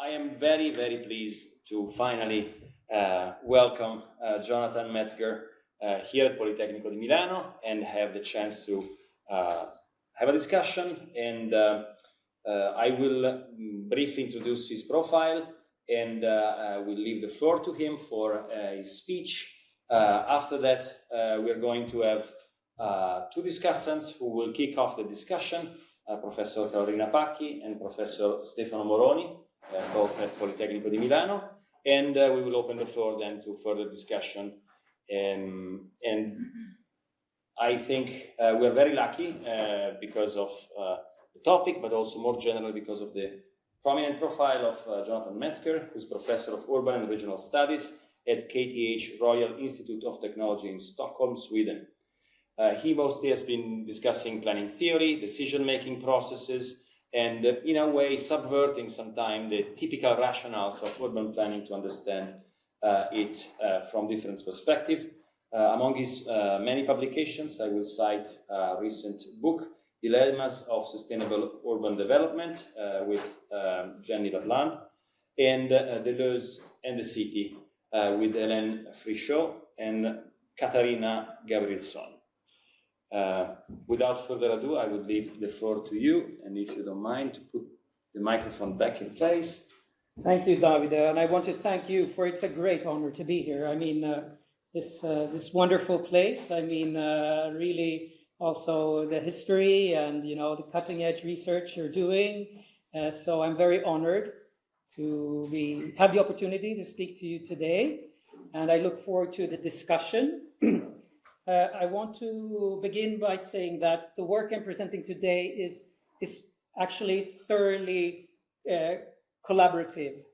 I am very, very pleased to finally welcome Jonathan Metzger here at Politecnico di Milano and have the chance to have a discussion. And I will briefly introduce his profile and we'll leave the floor to him for his speech. After that, we're going to have two discussants who will kick off the discussion, Professor Carolina Pacchi and Professor Stefano Moroni, both at Politecnico di Milano, and we will open the floor then to further discussion. And I think we're very lucky because of the topic, but also more generally because of the prominent profile of Jonathan Metzger, who's Professor of Urban and Regional Studies at KTH Royal Institute of Technology in Stockholm, Sweden. He mostly has been discussing planning theory, decision-making processes, and in a way subverting sometimes the typical rationales of urban planning to understand it from different perspectives. Among his many publications, I will cite a recent book, Dilemmas of Sustainable Urban Development, with Jenny LaPlante, and Deleuze and the City, with Hélène Frichot and Katharina Gabrielsson. Without further ado, I would leave the floor to you, and if you don't mind, to put the microphone back in place. Thank you, Davide, and I want to thank you for it's a great honor to be here. I mean, this wonderful place. I mean, really also the history and the cutting edge research you're doing. So I'm very honored to have the opportunity to speak to you today, and I look forward to the discussion. I want to begin by saying that the work I'm presenting today is actually thoroughly collaborative,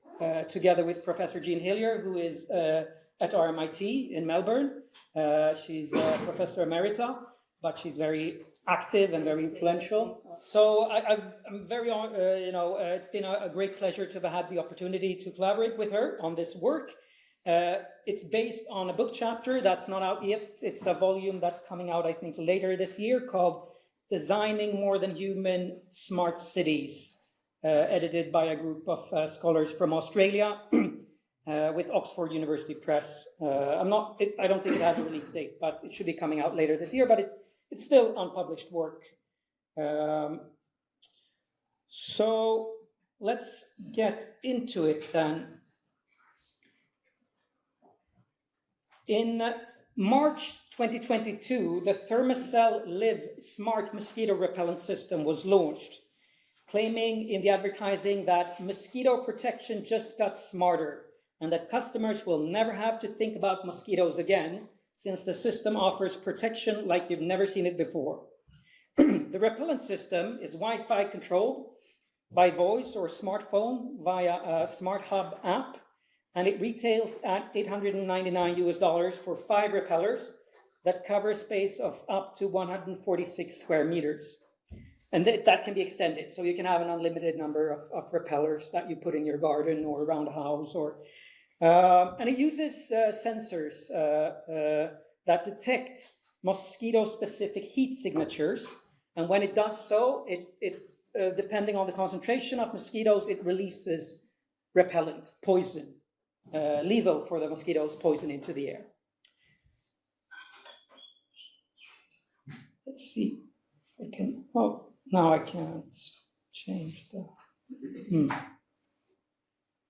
together with Professor Jean Hillier, who is at RMIT in Melbourne. She's a Professor Emerita, but she's very active and very influential. So I'm very, it's been a great pleasure to have had the opportunity to collaborate with her on this work. It's based on a book chapter that's not out yet. It's a volume that's coming out, I think, later this year called Designing More Than Human Smart Cities, edited by a group of scholars from Australia with Oxford University Press. I don't think it has a release date, but it should be coming out later this year, but it's still unpublished work. So let's get into it then. In March 2022, the Thermacell Live smart mosquito repellent system was launched, claiming in the advertising that mosquito protection just got smarter and that customers will never have to think about mosquitoes again, since the system offers protection like you've never seen it before. The repellent system is Wi-Fi controlled by voice or smartphone via a Smart Hub app, and it retails at $899 for 5 repellers that cover a space of up to 146 square meters. And that can be extended, so you can have an unlimited number of repellers that you put in your garden or around a house. And it uses sensors that detect mosquito-specific heat signatures. And when it does so, depending on the concentration of mosquitoes, it releases repellent, poison. Lethal for the mosquitoes, poison into the air. Let's see. I can. Oh, now I can't change the.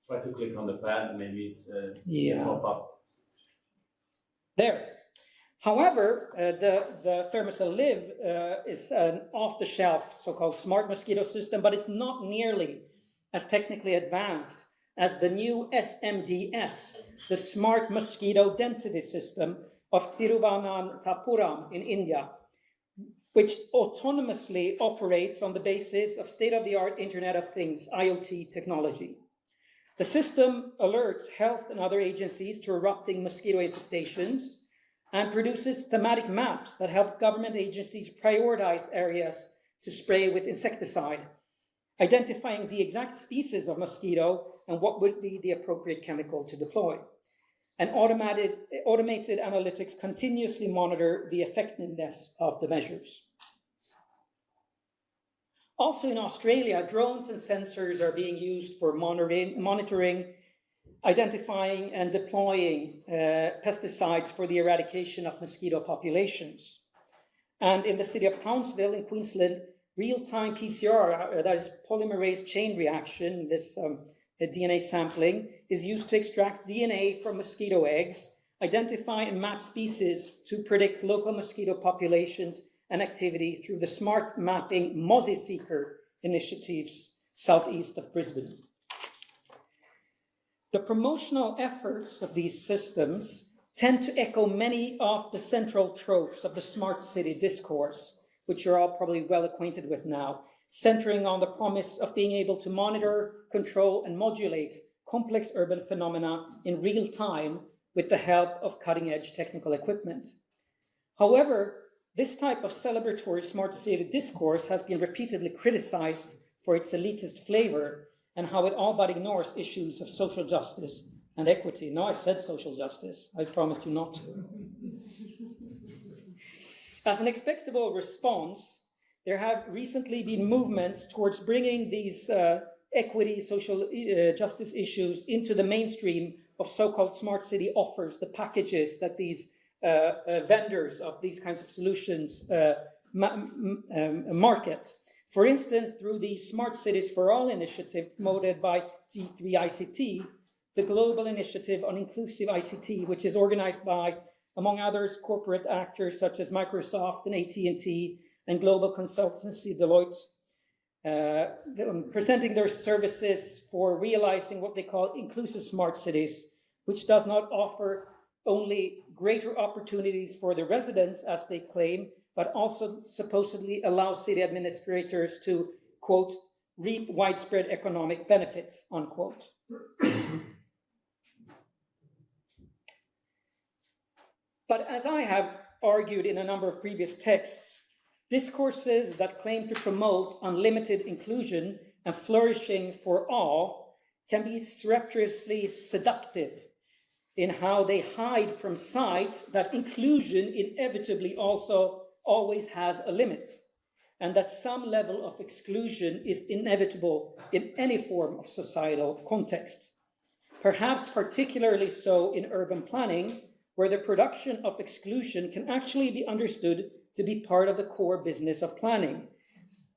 Try to click on the pad. Maybe it's pop up. There. However, the Thermacell Live is an off-the-shelf so-called smart mosquito system, but it's not nearly as technically advanced as the new SMDS, the Smart Mosquito Density System of Thiruvananthapuram in India, which autonomously operates on the basis of state-of-the-art Internet of Things, IoT technology. The system alerts health and other agencies to erupting mosquito infestations and produces thematic maps that help government agencies prioritize areas to spray with insecticide, identifying the exact species of mosquito and what would be the appropriate chemical to deploy. And automated analytics continuously monitor the effectiveness of the measures. Also in Australia, drones and sensors are being used for monitoring, identifying and deploying pesticides for the eradication of mosquito populations. And in the city of Townsville in Queensland, real-time PCR, that is polymerase chain reaction, this DNA sampling, is used to extract DNA from mosquito eggs, identify and map species to predict local mosquito populations and activity through the smart mapping Mozzie Seeker initiatives southeast of Brisbane. The promotional efforts of these systems tend to echo many of the central tropes of the smart city discourse, which you're all probably well acquainted with now, centering on the promise of being able to monitor, control, and modulate complex urban phenomena in real time with the help of cutting-edge technical equipment. However, this type of celebratory smart city discourse has been repeatedly criticized for its elitist flavor and how it all but ignores issues of social justice and equity. No, I said social justice. I promised you not to. As an expectable response, there have recently been movements towards bringing these equity, social justice issues into the mainstream of so-called smart city offers, the packages that these vendors of these kinds of solutions market. For instance, through the Smart Cities for All initiative promoted by G3ICT, the global initiative on inclusive ICT, which is organized by, among others, corporate actors such as Microsoft and AT&T and global consultancy Deloitte, presenting their services for realizing what they call inclusive smart cities, which does not offer only greater opportunities for the residents, as they claim, but also supposedly allows city administrators to, quote, reap widespread economic benefits, unquote. But as I have argued in a number of previous texts, discourses that claim to promote unlimited inclusion and flourishing for all can be surreptitiously seductive in how they hide from sight that inclusion inevitably also always has a limit, and that some level of exclusion is inevitable in any form of societal context. Perhaps particularly so in urban planning, where the production of exclusion can actually be understood to be part of the core business of planning.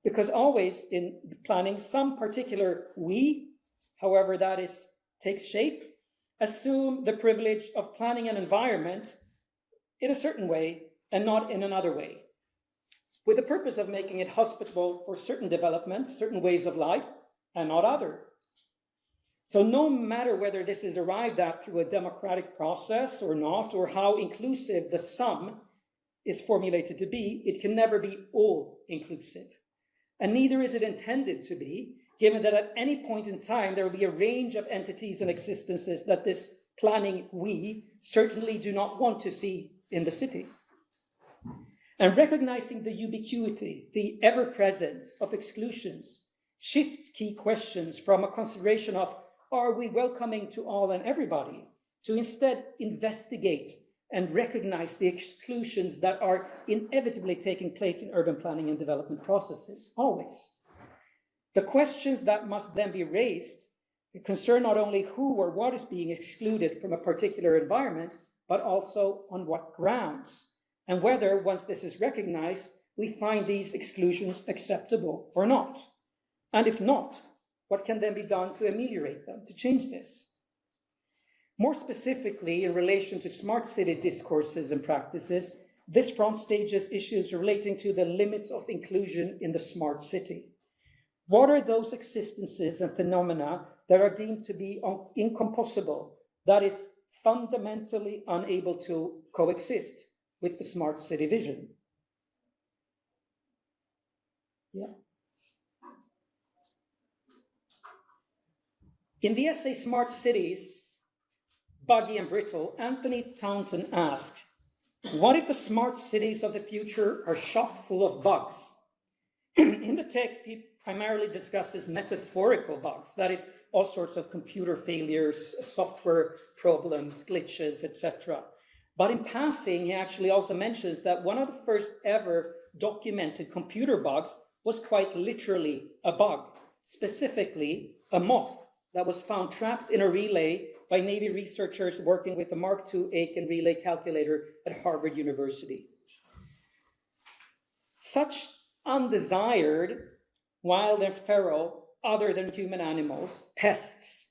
Because always in planning, some particular we, however that is, takes shape, assume the privilege of planning an environment in a certain way and not in another way, with the purpose of making it hospitable for certain developments, certain ways of life, and not other. So no matter whether this is arrived at through a democratic process or not, or how inclusive the sum is formulated to be, it can never be all inclusive. And neither is it intended to be, given that at any point in time, there will be a range of entities and existences that this planning we certainly do not want to see in the city. And recognizing the ubiquity, the ever-presence of exclusions shifts key questions from a consideration of, are we welcoming to all and everybody, to instead investigate and recognize the exclusions that are inevitably taking place in urban planning and development processes, always. The questions that must then be raised concern not only who or what is being excluded from a particular environment, but also on what grounds, and whether, once this is recognized, we find these exclusions acceptable or not. And if not, what can then be done to ameliorate them, to change this? More specifically, in relation to smart city discourses and practices, this front stages issues relating to the limits of inclusion in the smart city. What are those existences and phenomena that are deemed to be incompossible, that is, fundamentally unable to coexist with the smart city vision? Yeah. In the essay Smart Cities, Buggy and Brittle, Anthony Townsend asked, what if the smart cities of the future are chock full of bugs? In the text, he primarily discusses metaphorical bugs, that is, all sorts of computer failures, software problems, glitches, etc. But in passing, he actually also mentions that one of the first ever documented computer bugs was quite literally a bug, specifically a moth that was found trapped in a relay by Navy researchers working with the Mark II Aiken relay calculator at Harvard University. Such undesired, wild and feral, other than human animals, pests,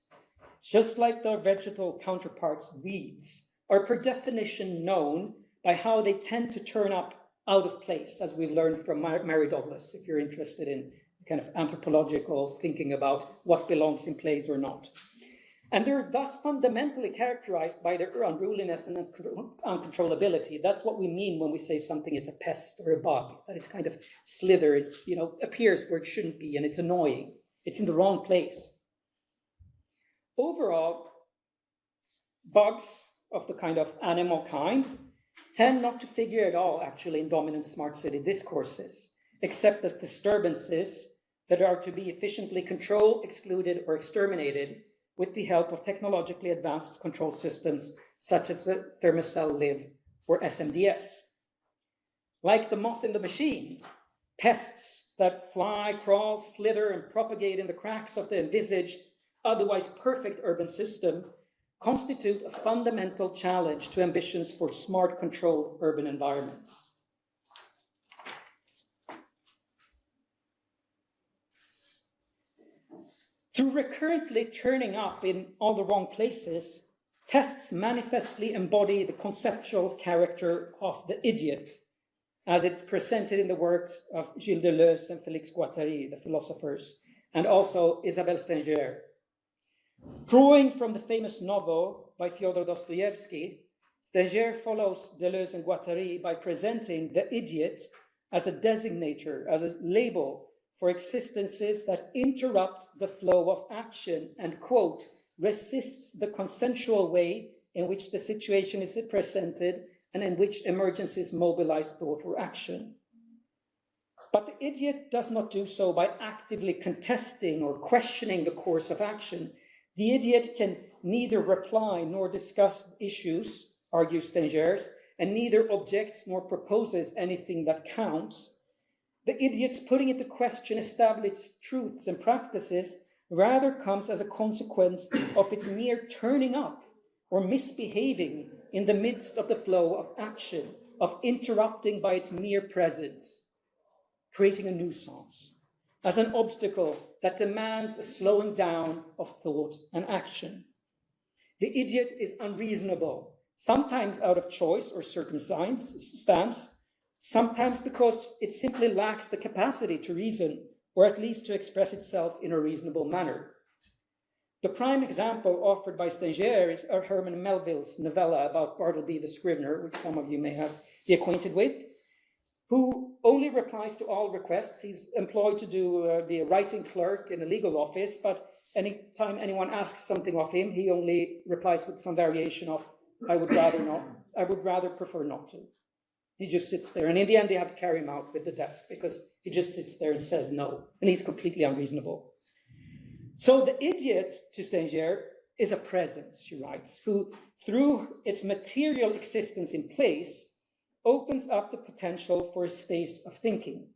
just like their vegetal counterparts, weeds, are per definition known by how they tend to turn up out of place, as we've learned from Mary Douglas, if you're interested in kind of anthropological thinking about what belongs in place or not. And they're thus fundamentally characterized by their unruliness and uncontrollability. That's what we mean when we say something is a pest or a bug, that it's kind of slithers, appears where it shouldn't be, and it's annoying. It's in the wrong place. Overall, bugs of the kind of animal kind tend not to figure at all, actually, in dominant smart city discourses, except as disturbances that are to be efficiently controlled, excluded, or exterminated with the help of technologically advanced control systems such as the Thermocell Live or SMDS. Like the moth in the machine, pests that fly, crawl, slither, and propagate in the cracks of the envisaged, otherwise perfect urban system constitute a fundamental challenge to ambitions for smart, controlled urban environments. Through recurrently turning up in all the wrong places, pests manifestly embody the conceptual character of the idiot, as it's presented in the works of Gilles Deleuze and Félix Guattari, the philosophers, and also Isabelle Stenger. Drawing from the famous novel by Fyodor Dostoevsky, Stenger follows Deleuze and Guattari by presenting the idiot as a designator, as a label for existences that interrupt the flow of action and, quote, resists the consensual way in which the situation is presented and in which emergencies mobilize thought or action. But the idiot does not do so by actively contesting or questioning the course of action. The idiot can neither reply nor discuss issues, argues Stenger, and neither objects nor proposes anything that counts. The idiot's putting into question established truths and practices rather comes as a consequence of its mere turning up or misbehaving in the midst of the flow of action, of interrupting by its mere presence, creating a nuisance, as an obstacle that demands a slowing down of thought and action. The idiot is unreasonable, sometimes out of choice or circumstance, sometimes because it simply lacks the capacity to reason, or at least to express itself in a reasonable manner. The prime example offered by Stenger is Herman Melville's novella about Bartleby the Scrivener, which some of you may be acquainted with, who only replies to all requests. He's employed to be a writing clerk in a legal office, but anytime anyone asks something of him, he only replies with some variation of, I would rather prefer not to. He just sits there, and in the end, they have to carry him out with the desk because he just sits there and says no, and he's completely unreasonable. So the idiot, to Stenger, is a presence, she writes, who, through its material existence in place, opens up the potential for a space of thinking,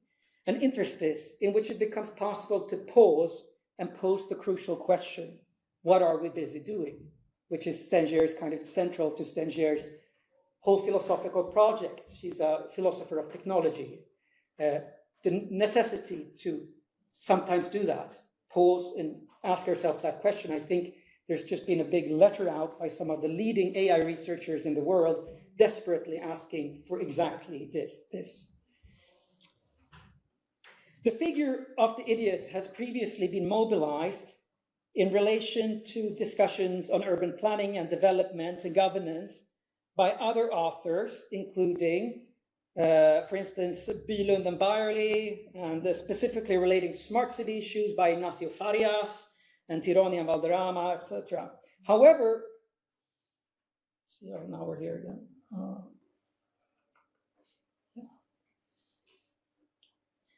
an interstice in which it becomes possible to pause and pose the crucial question, what are we busy doing? Which is Stenger's kind of central to Stenger's whole philosophical project. She's a philosopher of technology. The necessity to sometimes do that, pause and ask herself that question. I think there's just been a big letter out by some of the leading AI researchers in the world, desperately asking for exactly this. The figure of the idiot has previously been mobilized in relation to discussions on urban planning and development and governance by other authors, including, for instance, Bylund and Byerly, and specifically relating to smart city issues by Ignacio Farias and Tironi and Valderrama, etc. However, now we're here again.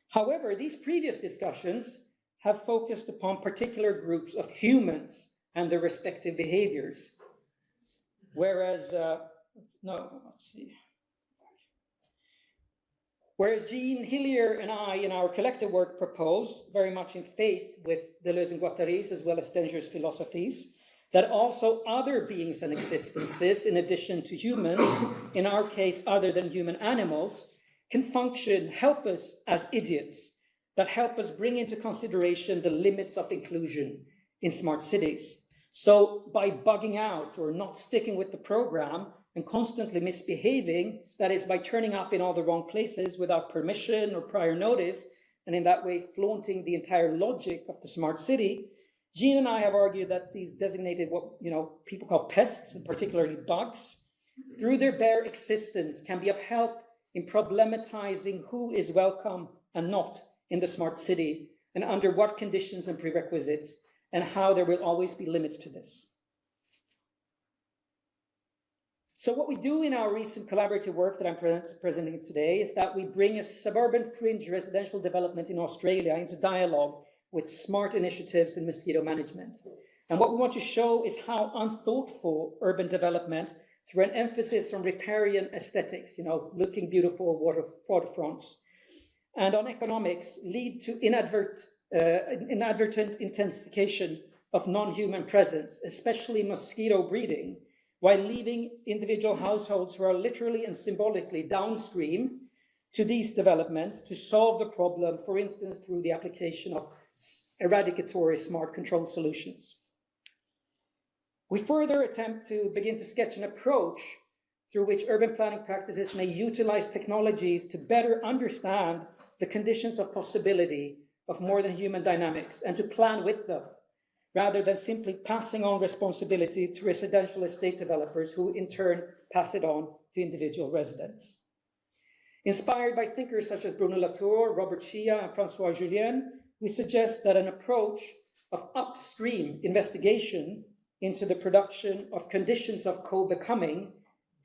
However, these previous discussions have focused upon particular groups of humans and their respective behaviors, whereas, let's see. Whereas Jean Hillier and I, in our collective work, propose, very much in faith with Deleuze and Guattari's as well as Stenger's philosophies, that also other beings and existences, in addition to humans, in our case, other than human animals, can function, help us as idiots, that help us bring into consideration the limits of inclusion in smart cities. So by bugging out or not sticking with the program and constantly misbehaving, that is by turning up in all the wrong places without permission or prior notice, and in that way flaunting the entire logic of the smart city, Jean and I have argued that these designated what people call pests, and particularly bugs, through their bare existence can be of help in problematizing who is welcome and not in the smart city, and under what conditions and prerequisites, and how there will always be limits to this. So what we do in our recent collaborative work that I'm presenting today is that we bring a suburban fringe residential development in Australia into dialogue with smart initiatives in mosquito management. And what we want to show is how unthoughtful urban development, through an emphasis on riparian aesthetics, looking beautiful waterfronts, and on economics, lead to inadvertent intensification of non-human presence, especially mosquito breeding, while leaving individual households who are literally and symbolically downstream to these developments to solve the problem, for instance, through the application of eradicatory smart control solutions. We further attempt to begin to sketch an approach through which urban planning practices may utilize technologies to better understand the conditions of possibility of more than human dynamics and to plan with them, rather than simply passing on responsibility to residential estate developers who in turn pass it on to individual residents. Inspired by thinkers such as Bruno Latour, Robert Chia, and François Julien, we suggest that an approach of upstream investigation into the production of conditions of co-becoming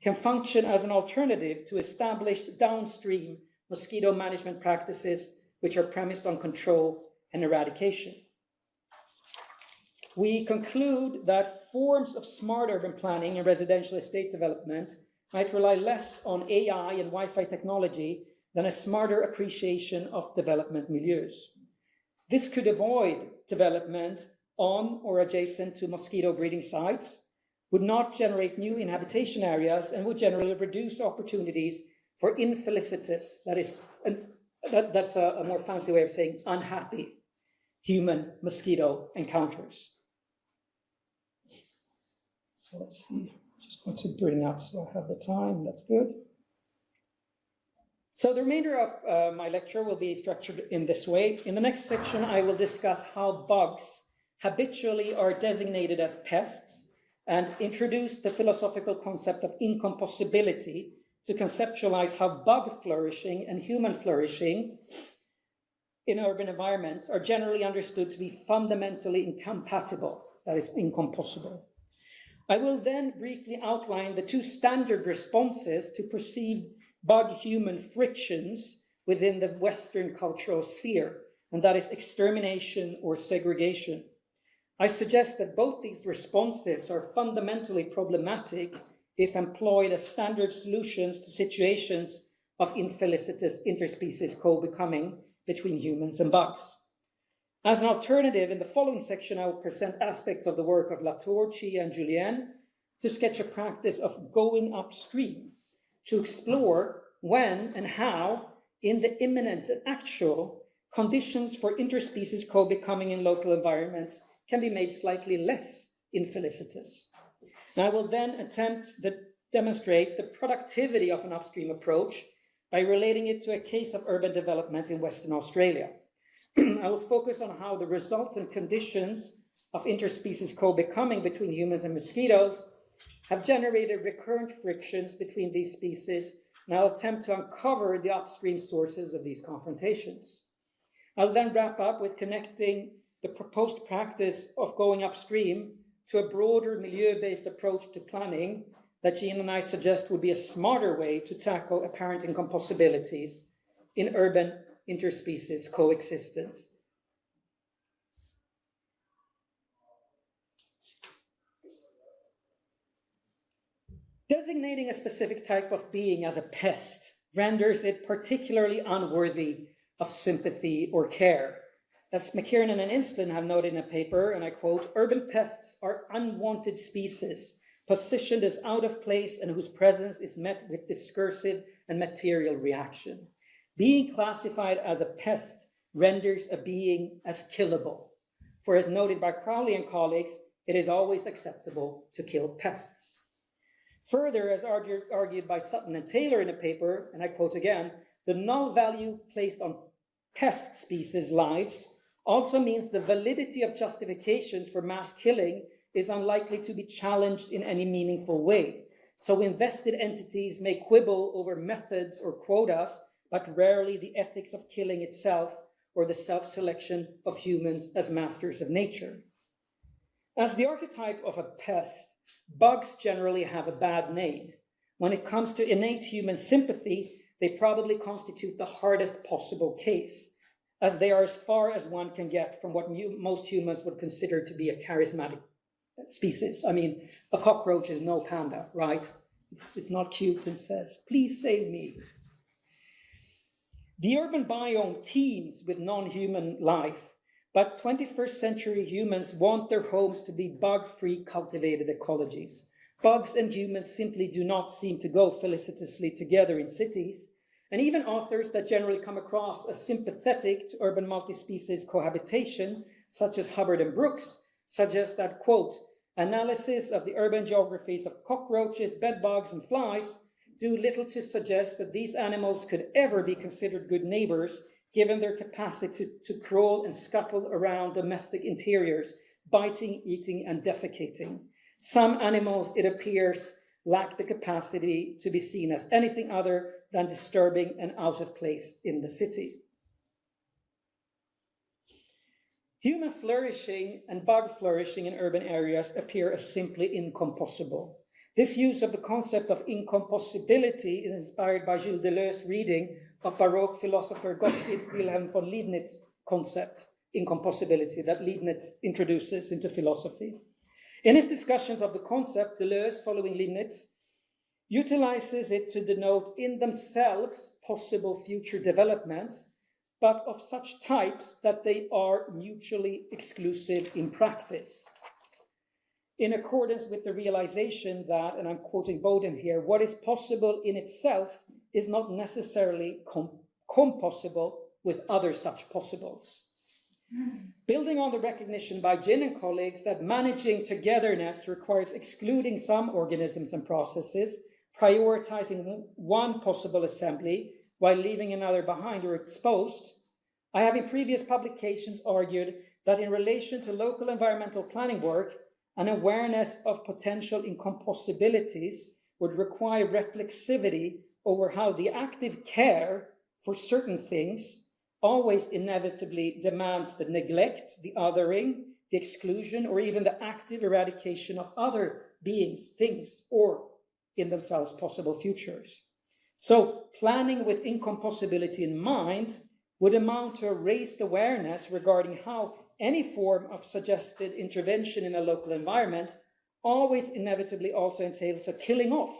can function as an alternative to established downstream mosquito management practices which are premised on control and eradication. We conclude that forms of smart urban planning and residential estate development might rely less on AI and Wi-Fi technology than a smarter appreciation of development milieus. This could avoid development on or adjacent to mosquito breeding sites, would not generate new inhabitation areas, and would generally reduce opportunities for infelicitous, that's a more fancy way of saying unhappy, human-mosquito encounters. So let's see, just want to bring up so I have the time, that's good. So the remainder of my lecture will be structured in this way. In the next section, I will discuss how bugs habitually are designated as pests and introduce the philosophical concept of incompossibility to conceptualize how bug flourishing and human flourishing in urban environments are generally understood to be fundamentally incompatible, that is, incompossible. I will then briefly outline the two standard responses to perceived bug-human frictions within the Western cultural sphere, and that is extermination or segregation. I suggest that both these responses are fundamentally problematic if employed as standard solutions to situations of infelicitous interspecies co-becoming between humans and bugs. As an alternative, in the following section, I will present aspects of the work of Latour, Chia, and Julien to sketch a practice of going upstream, to explore when and how, in the imminent and actual, conditions for interspecies co-becoming in local environments can be made slightly less infelicitous. And I will then attempt to demonstrate the productivity of an upstream approach by relating it to a case of urban development in Western Australia. I will focus on how the resultant conditions of interspecies co-becoming between humans and mosquitoes have generated recurrent frictions between these species, and I'll attempt to uncover the upstream sources of these confrontations. I'll then wrap up with connecting the proposed practice of going upstream to a broader milieu-based approach to planning that Jean and I suggest would be a smarter way to tackle apparent incompossibilities in urban interspecies coexistence. Designating a specific type of being as a pest renders it particularly unworthy of sympathy or care. As McKiernan and Inston have noted in a paper, and I quote, urban pests are unwanted species, positioned as out of place and whose presence is met with discursive and material reaction. Being classified as a pest renders a being as killable. For as noted by Crowley and colleagues, it is always acceptable to kill pests. Further, as argued by Sutton and Taylor in a paper, and I quote again, the null value placed on pest species' lives also means the validity of justifications for mass killing is unlikely to be challenged in any meaningful way. So invested entities may quibble over methods or quotas, but rarely the ethics of killing itself or the self-selection of humans as masters of nature. As the archetype of a pest, bugs generally have a bad name. When it comes to innate human sympathy, they probably constitute the hardest possible case, as they are as far as one can get from what most humans would consider to be a charismatic species. I mean, a cockroach is no panda, right? It's not cute and says, please save me. The urban biome teems with non-human life, but 21st century humans want their homes to be bug-free cultivated ecologies. Bugs and humans simply do not seem to go felicitously together in cities, and even authors that generally come across as sympathetic to urban multi-species cohabitation, such as Hubbard and Brooks, suggest that, quote, analysis of the urban geographies of cockroaches, bedbugs, and flies do little to suggest that these animals could ever be considered good neighbors, given their capacity to crawl and scuttle around domestic interiors, biting, eating, and defecating. Some animals, it appears, lack the capacity to be seen as anything other than disturbing and out of place in the city. Human flourishing and bug flourishing in urban areas appear as simply incompossible. This use of the concept of incompossibility is inspired by Gilles Deleuze's reading of Baroque philosopher Gottfried Wilhelm von Leibniz's concept, incompossibility, that Leibniz introduces into philosophy. In his discussions of the concept, Deleuze, following Leibniz, utilizes it to denote in themselves possible future developments, but of such types that they are mutually exclusive in practice. In accordance with the realization that, and I'm quoting Bowden here, what is possible in itself is not necessarily compossible with other such possibles. Building on the recognition by Jin and colleagues that managing togetherness requires excluding some organisms and processes, prioritizing one possible assembly while leaving another behind or exposed, I have in previous publications argued that in relation to local environmental planning work, an awareness of potential incompossibilities would require reflexivity over how the active care for certain things always inevitably demands the neglect, the othering, the exclusion, or even the active eradication of other beings, things, or in themselves possible futures. So planning with incompossibility in mind would amount to a raised awareness regarding how any form of suggested intervention in a local environment always inevitably also entails a killing off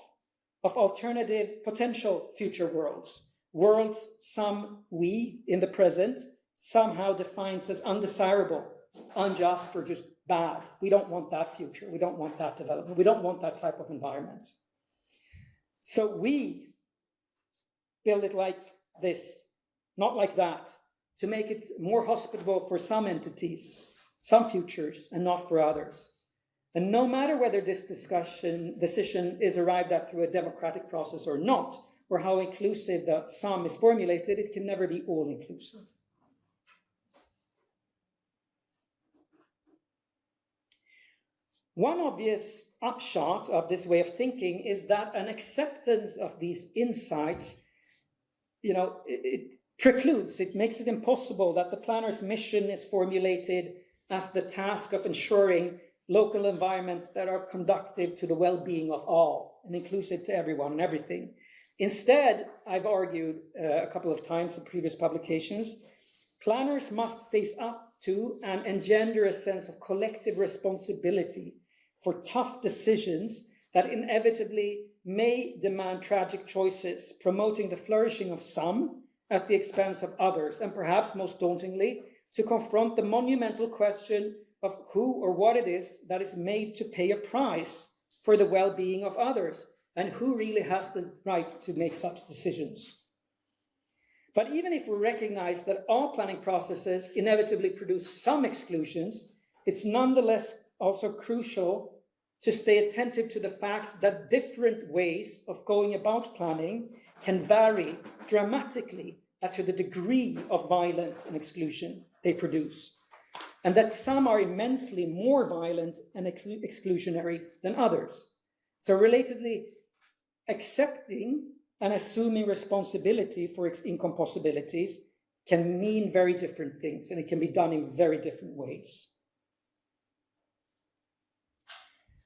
of alternative potential future worlds, worlds some we in the present somehow defines as undesirable, unjust, or just bad. We don't want that future. We don't want that development. We don't want that type of environment. So we build it like this, not like that, to make it more hospitable for some entities, some futures, and not for others. And no matter whether this decision is arrived at through a democratic process or not, or how inclusive that some is formulated, it can never be all-inclusive. One obvious upshot of this way of thinking is that an acceptance of these insights, it precludes, it makes it impossible that the planner's mission is formulated as the task of ensuring local environments that are conducive to the well-being of all and inclusive to everyone and everything. Instead, I've argued a couple of times in previous publications, planners must face up to and engender a sense of collective responsibility for tough decisions that inevitably may demand tragic choices, promoting the flourishing of some at the expense of others, and perhaps most dauntingly, to confront the monumental question of who or what it is that is made to pay a price for the well-being of others, and who really has the right to make such decisions. But even if we recognize that all planning processes inevitably produce some exclusions, it's nonetheless also crucial to stay attentive to the fact that different ways of going about planning can vary dramatically as to the degree of violence and exclusion they produce, and that some are immensely more violent and exclusionary than others. So relatedly, accepting and assuming responsibility for its incompossibilities can mean very different things, and it can be done in very different ways.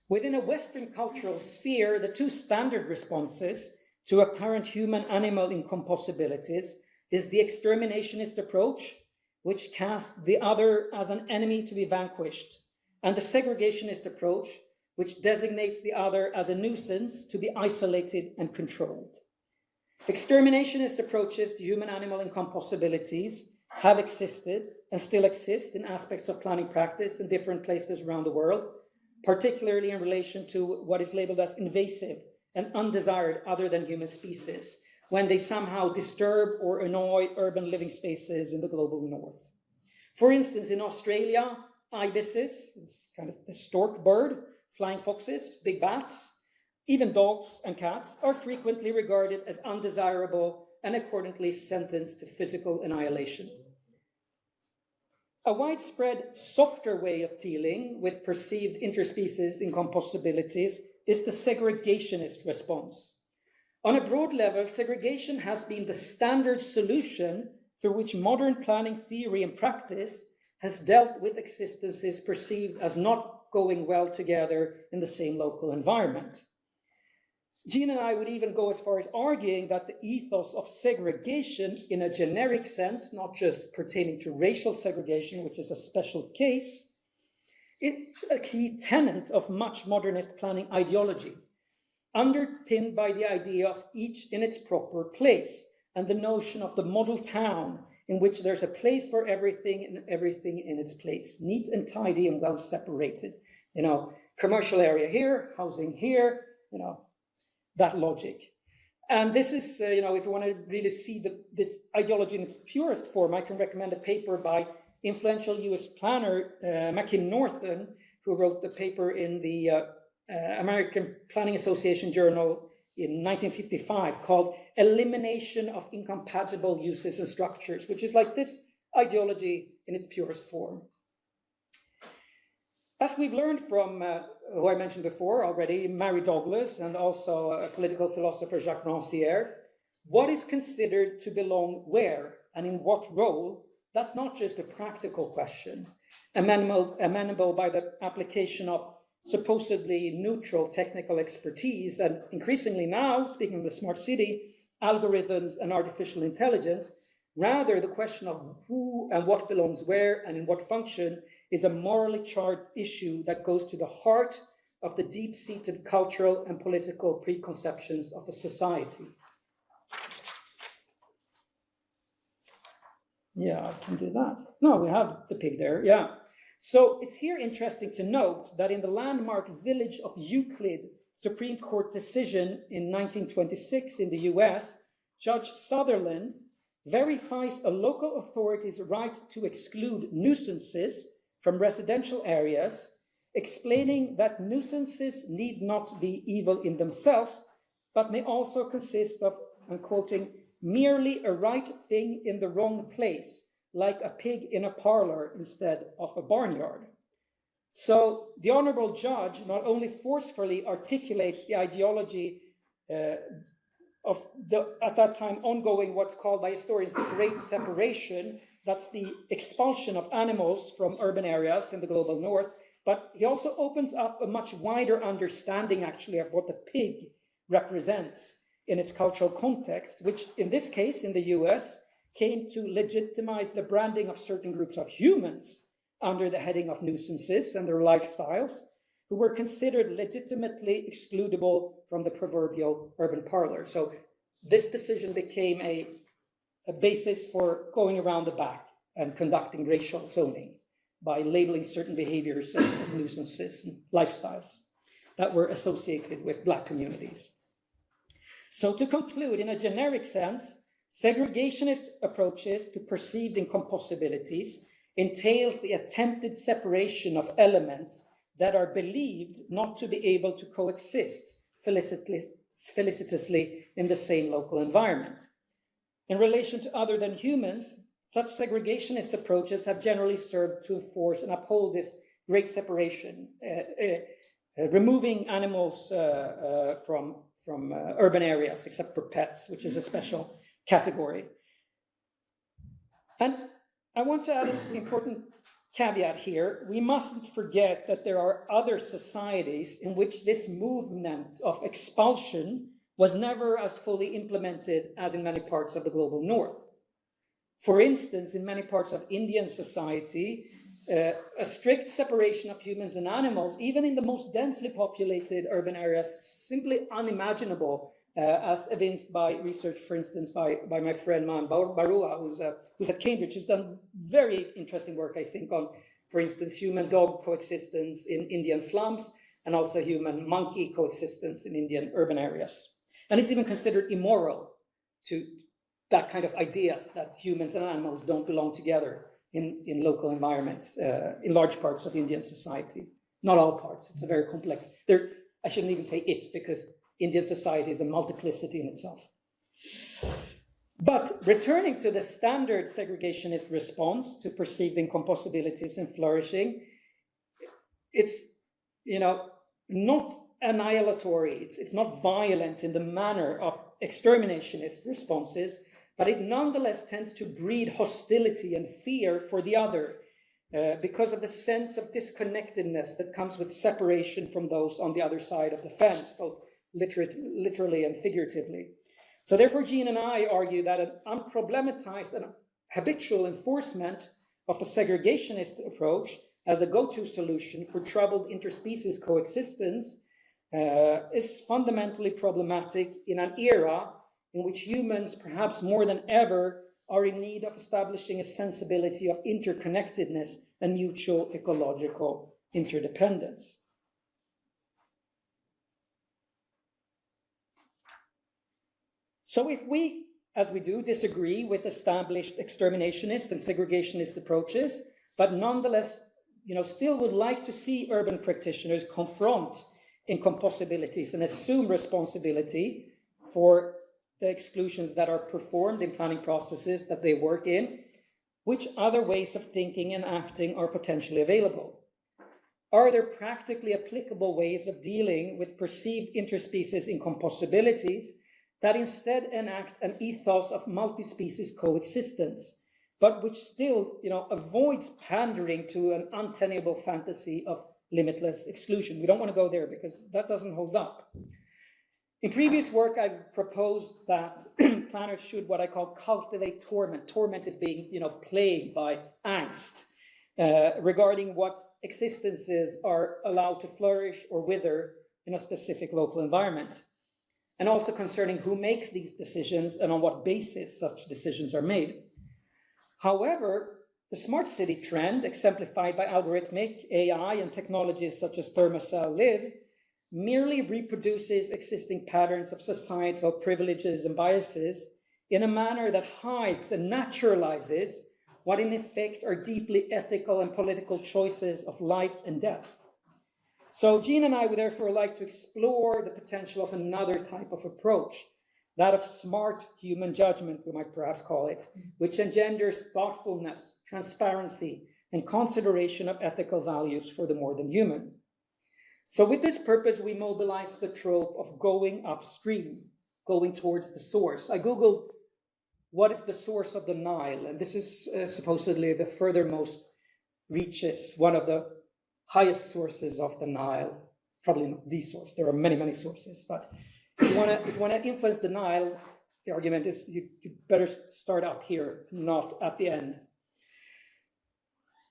Within a Western cultural sphere, the two standard responses to apparent human-animal incompossibilities is the exterminationist approach, which casts the other as an enemy to be vanquished, and the segregationist approach, which designates the other as a nuisance to be isolated and controlled. Exterminationist approaches to human-animal incompossibilities have existed and still exist in aspects of planning practice in different places around the world, particularly in relation to what is labeled as invasive and undesired other than human species, when they somehow disturb or annoy urban living spaces in the global north. For instance, in Australia, ibises, it's kind of the stork bird, flying foxes, big bats, even dogs and cats are frequently regarded as undesirable and accordingly sentenced to physical annihilation. A widespread, softer way of dealing with perceived interspecies incompossibilities is the segregationist response. On a broad level, segregation has been the standard solution through which modern planning theory and practice has dealt with existences perceived as not going well together in the same local environment. Jean and I would even go as far as arguing that the ethos of segregation in a generic sense, not just pertaining to racial segregation, which is a special case, it's a key tenet of much modernist planning ideology, underpinned by the idea of each in its proper place and the notion of the model town in which there's a place for everything and everything in its place, neat and tidy and well separated. Commercial area here, housing here, that logic. And this is, if you want to really see this ideology in its purest form, I can recommend a paper by influential US planner Makim Norton, who wrote the paper in the American Planning Association Journal in 1955 called Elimination of Incompatible Uses and Structures, which is like this ideology in its purest form. As we've learned from who I mentioned before already, Mary Douglas, and also a political philosopher, Jacques Rancière, what is considered to belong where and in what role, that's not just a practical question, amenable by the application of supposedly neutral technical expertise, and increasingly now, speaking of the smart city, algorithms and artificial intelligence. Rather, the question of who and what belongs where and in what function is a morally charged issue that goes to the heart of the deep-seated cultural and political preconceptions of a society. Yeah, I can do that. No, we have the pig there, yeah. So it's here interesting to note that in the landmark Village of Euclid Supreme Court decision in 1926 in the US, Judge Sutherland verifies a local authority's right to exclude nuisances from residential areas, explaining that nuisances need not be evil in themselves, but may also consist of, I'm quoting, merely a right thing in the wrong place, like a pig in a parlor instead of a barnyard. So the honorable judge not only forcefully articulates the ideology of the, at that time, ongoing what's called by historians the Great Separation, that's the expulsion of animals from urban areas in the global north, but he also opens up a much wider understanding actually of what the pig represents in its cultural context, which in this case in the US came to legitimize the branding of certain groups of humans under the heading of nuisances and their lifestyles, who were considered legitimately excludable from the proverbial urban parlor. So this decision became a basis for going around the back and conducting racial zoning by labeling certain behaviors as nuisances and lifestyles that were associated with Black communities. So to conclude, in a generic sense, segregationist approaches to perceived incompossibilities entails the attempted separation of elements that are believed not to be able to coexist felicitously in the same local environment. In relation to other than humans, such segregationist approaches have generally served to enforce and uphold this great separation, removing animals from urban areas, except for pets, which is a special category. And I want to add an important caveat here. We mustn't forget that there are other societies in which this movement of expulsion was never as fully implemented as in many parts of the global north. For instance, in many parts of Indian society, a strict separation of humans and animals, even in the most densely populated urban areas, simply unimaginable, as evinced by research, for instance, by my friend Man Barua, who's at Cambridge, who's done very interesting work, I think, on, for instance, human-dog coexistence in Indian slums, and also human-monkey coexistence in Indian urban areas. And it's even considered immoral to that kind of ideas that humans and animals don't belong together in local environments, in large parts of Indian society. Not all parts, it's a very complex, I shouldn't even say it, because Indian society is a multiplicity in itself. But returning to the standard segregationist response to perceived incompossibilities and flourishing, it's, not annihilatory, it's not violent in the manner of exterminationist responses, but it nonetheless tends to breed hostility and fear for the other because of the sense of disconnectedness that comes with separation from those on the other side of the fence, both literally and figuratively. So therefore, Jean and I argue that an unproblematized and habitual enforcement of a segregationist approach as a go-to solution for troubled interspecies coexistence is fundamentally problematic in an era in which humans, perhaps more than ever, are in need of establishing a sensibility of interconnectedness and mutual ecological interdependence. So if we, as we do, disagree with established exterminationist and segregationist approaches, but nonetheless, still would like to see urban practitioners confront incompossibilities and assume responsibility for the exclusions that are performed in planning processes that they work in, which other ways of thinking and acting are potentially available? Are there practically applicable ways of dealing with perceived interspecies incompossibilities that instead enact an ethos of multi-species coexistence, but which still, avoids pandering to an untenable fantasy of limitless exclusion? We don't want to go there because that doesn't hold up. In previous work, I've proposed that planners should what I call cultivate torment. Torment is being, plagued by angst regarding what existences are allowed to flourish or wither in a specific local environment, and also concerning who makes these decisions and on what basis such decisions are made. However, the smart city trend, exemplified by algorithmic AI and technologies such as ThermoCell Live, merely reproduces existing patterns of societal privileges and biases in a manner that hides and naturalizes what in effect are deeply ethical and political choices of life and death. So Jean and I would therefore like to explore the potential of another type of approach, that of smart human judgment, we might perhaps call it, which engenders thoughtfulness, transparency, and consideration of ethical values for the more than human. So with this purpose, we mobilized the trope of going upstream, going towards the source. I Googled, what is the source of the Nile? And this is supposedly the furthermost reaches, one of the highest sources of the Nile. Probably not the source, there are many, many sources. But if you want to influence the Nile, the argument is you better start up here, not at the end.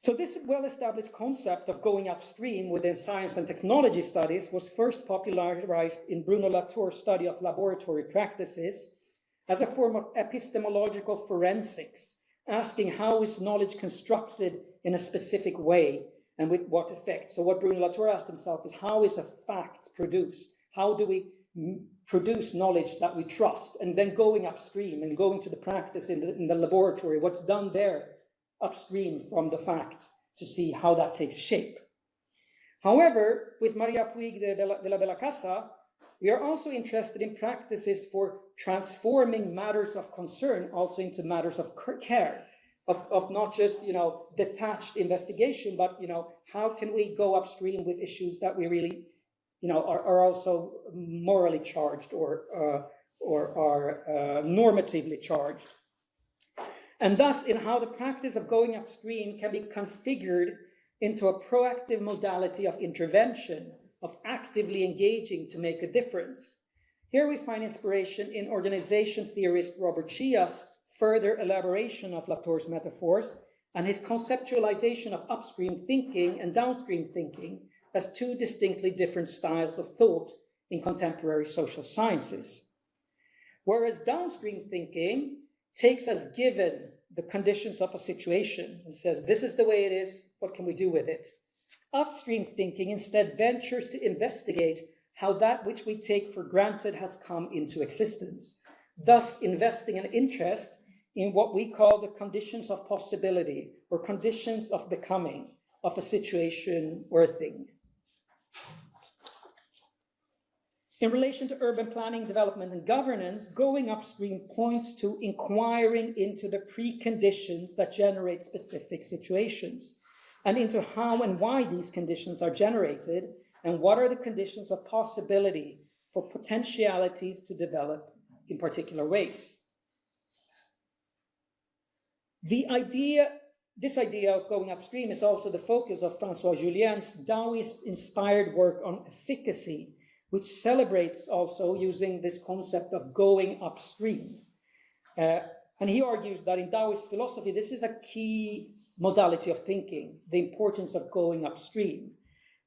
So this well-established concept of going upstream within science and technology studies was first popularized in Bruno Latour's study of laboratory practices as a form of epistemological forensics, asking how is knowledge constructed in a specific way and with what effect. So what Bruno Latour asked himself is, how is a fact produced? How do we produce knowledge that we trust? And then going upstream and going to the practice in the laboratory, what's done there upstream from the fact, to see how that takes shape. However, with Maria Puig de la Bella Casa, we are also interested in practices for transforming matters of concern also into matters of care, of not just, detached investigation, but, how can we go upstream with issues that we really, are also morally charged or are normatively charged. And thus, in how the practice of going upstream can be configured into a proactive modality of intervention, of actively engaging to make a difference. Here we find inspiration in organization theorist Robert Chia's further elaboration of Latour's metaphors and his conceptualization of upstream thinking and downstream thinking as two distinctly different styles of thought in contemporary social sciences. Whereas downstream thinking takes as given the conditions of a situation and says, this is the way it is, what can we do with it? Upstream thinking instead ventures to investigate how that which we take for granted has come into existence, thus investing an interest in what we call the conditions of possibility or conditions of becoming of a situation or a thing. In relation to urban planning, development, and governance, going upstream points to inquiring into the preconditions that generate specific situations, and into how and why these conditions are generated, and what are the conditions of possibility for potentialities to develop in particular ways. This idea of going upstream is also the focus of François Julien's Taoist-inspired work on efficacy, which celebrates also using this concept of going upstream. And he argues that in Taoist philosophy, this is a key modality of thinking, the importance of going upstream.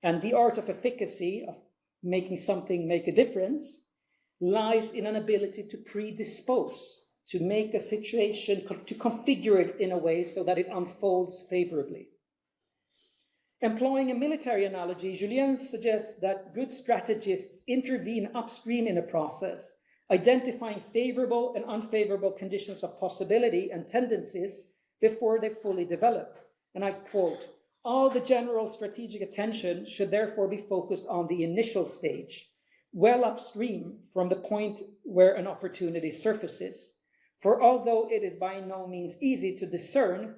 And the art of efficacy, of making something make a difference, lies in an ability to predispose, to make a situation, to configure it in a way so that it unfolds favorably. Employing a military analogy, Julien suggests that good strategists intervene upstream in a process, identifying favorable and unfavorable conditions of possibility and tendencies before they fully develop. And I quote, all the general strategic attention should therefore be focused on the initial stage, well upstream from the point where an opportunity surfaces. For although it is by no means easy to discern,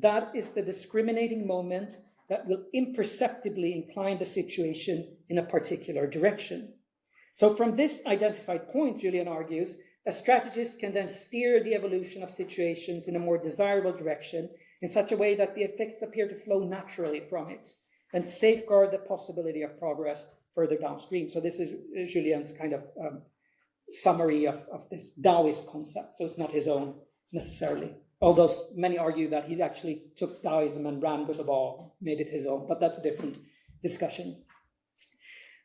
that is the discriminating moment that will imperceptibly incline the situation in a particular direction. So from this identified point, Julien argues, a strategist can then steer the evolution of situations in a more desirable direction in such a way that the effects appear to flow naturally from it and safeguard the possibility of progress further downstream. So this is Julien's kind of summary of this Taoist concept. So it's not his own necessarily. Although many argue that he actually took Taoism and ran with the ball, made it his own, but that's a different discussion.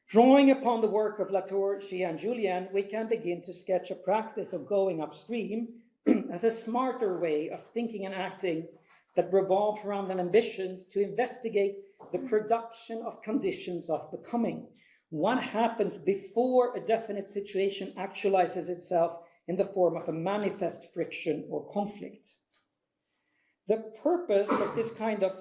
Drawing upon the work of Latour, Chia, and Julien, we can begin to sketch a practice of going upstream as a smarter way of thinking and acting that revolves around an ambition to investigate the production of conditions of becoming. What happens before a definite situation actualizes itself in the form of a manifest friction or conflict? The purpose of this kind of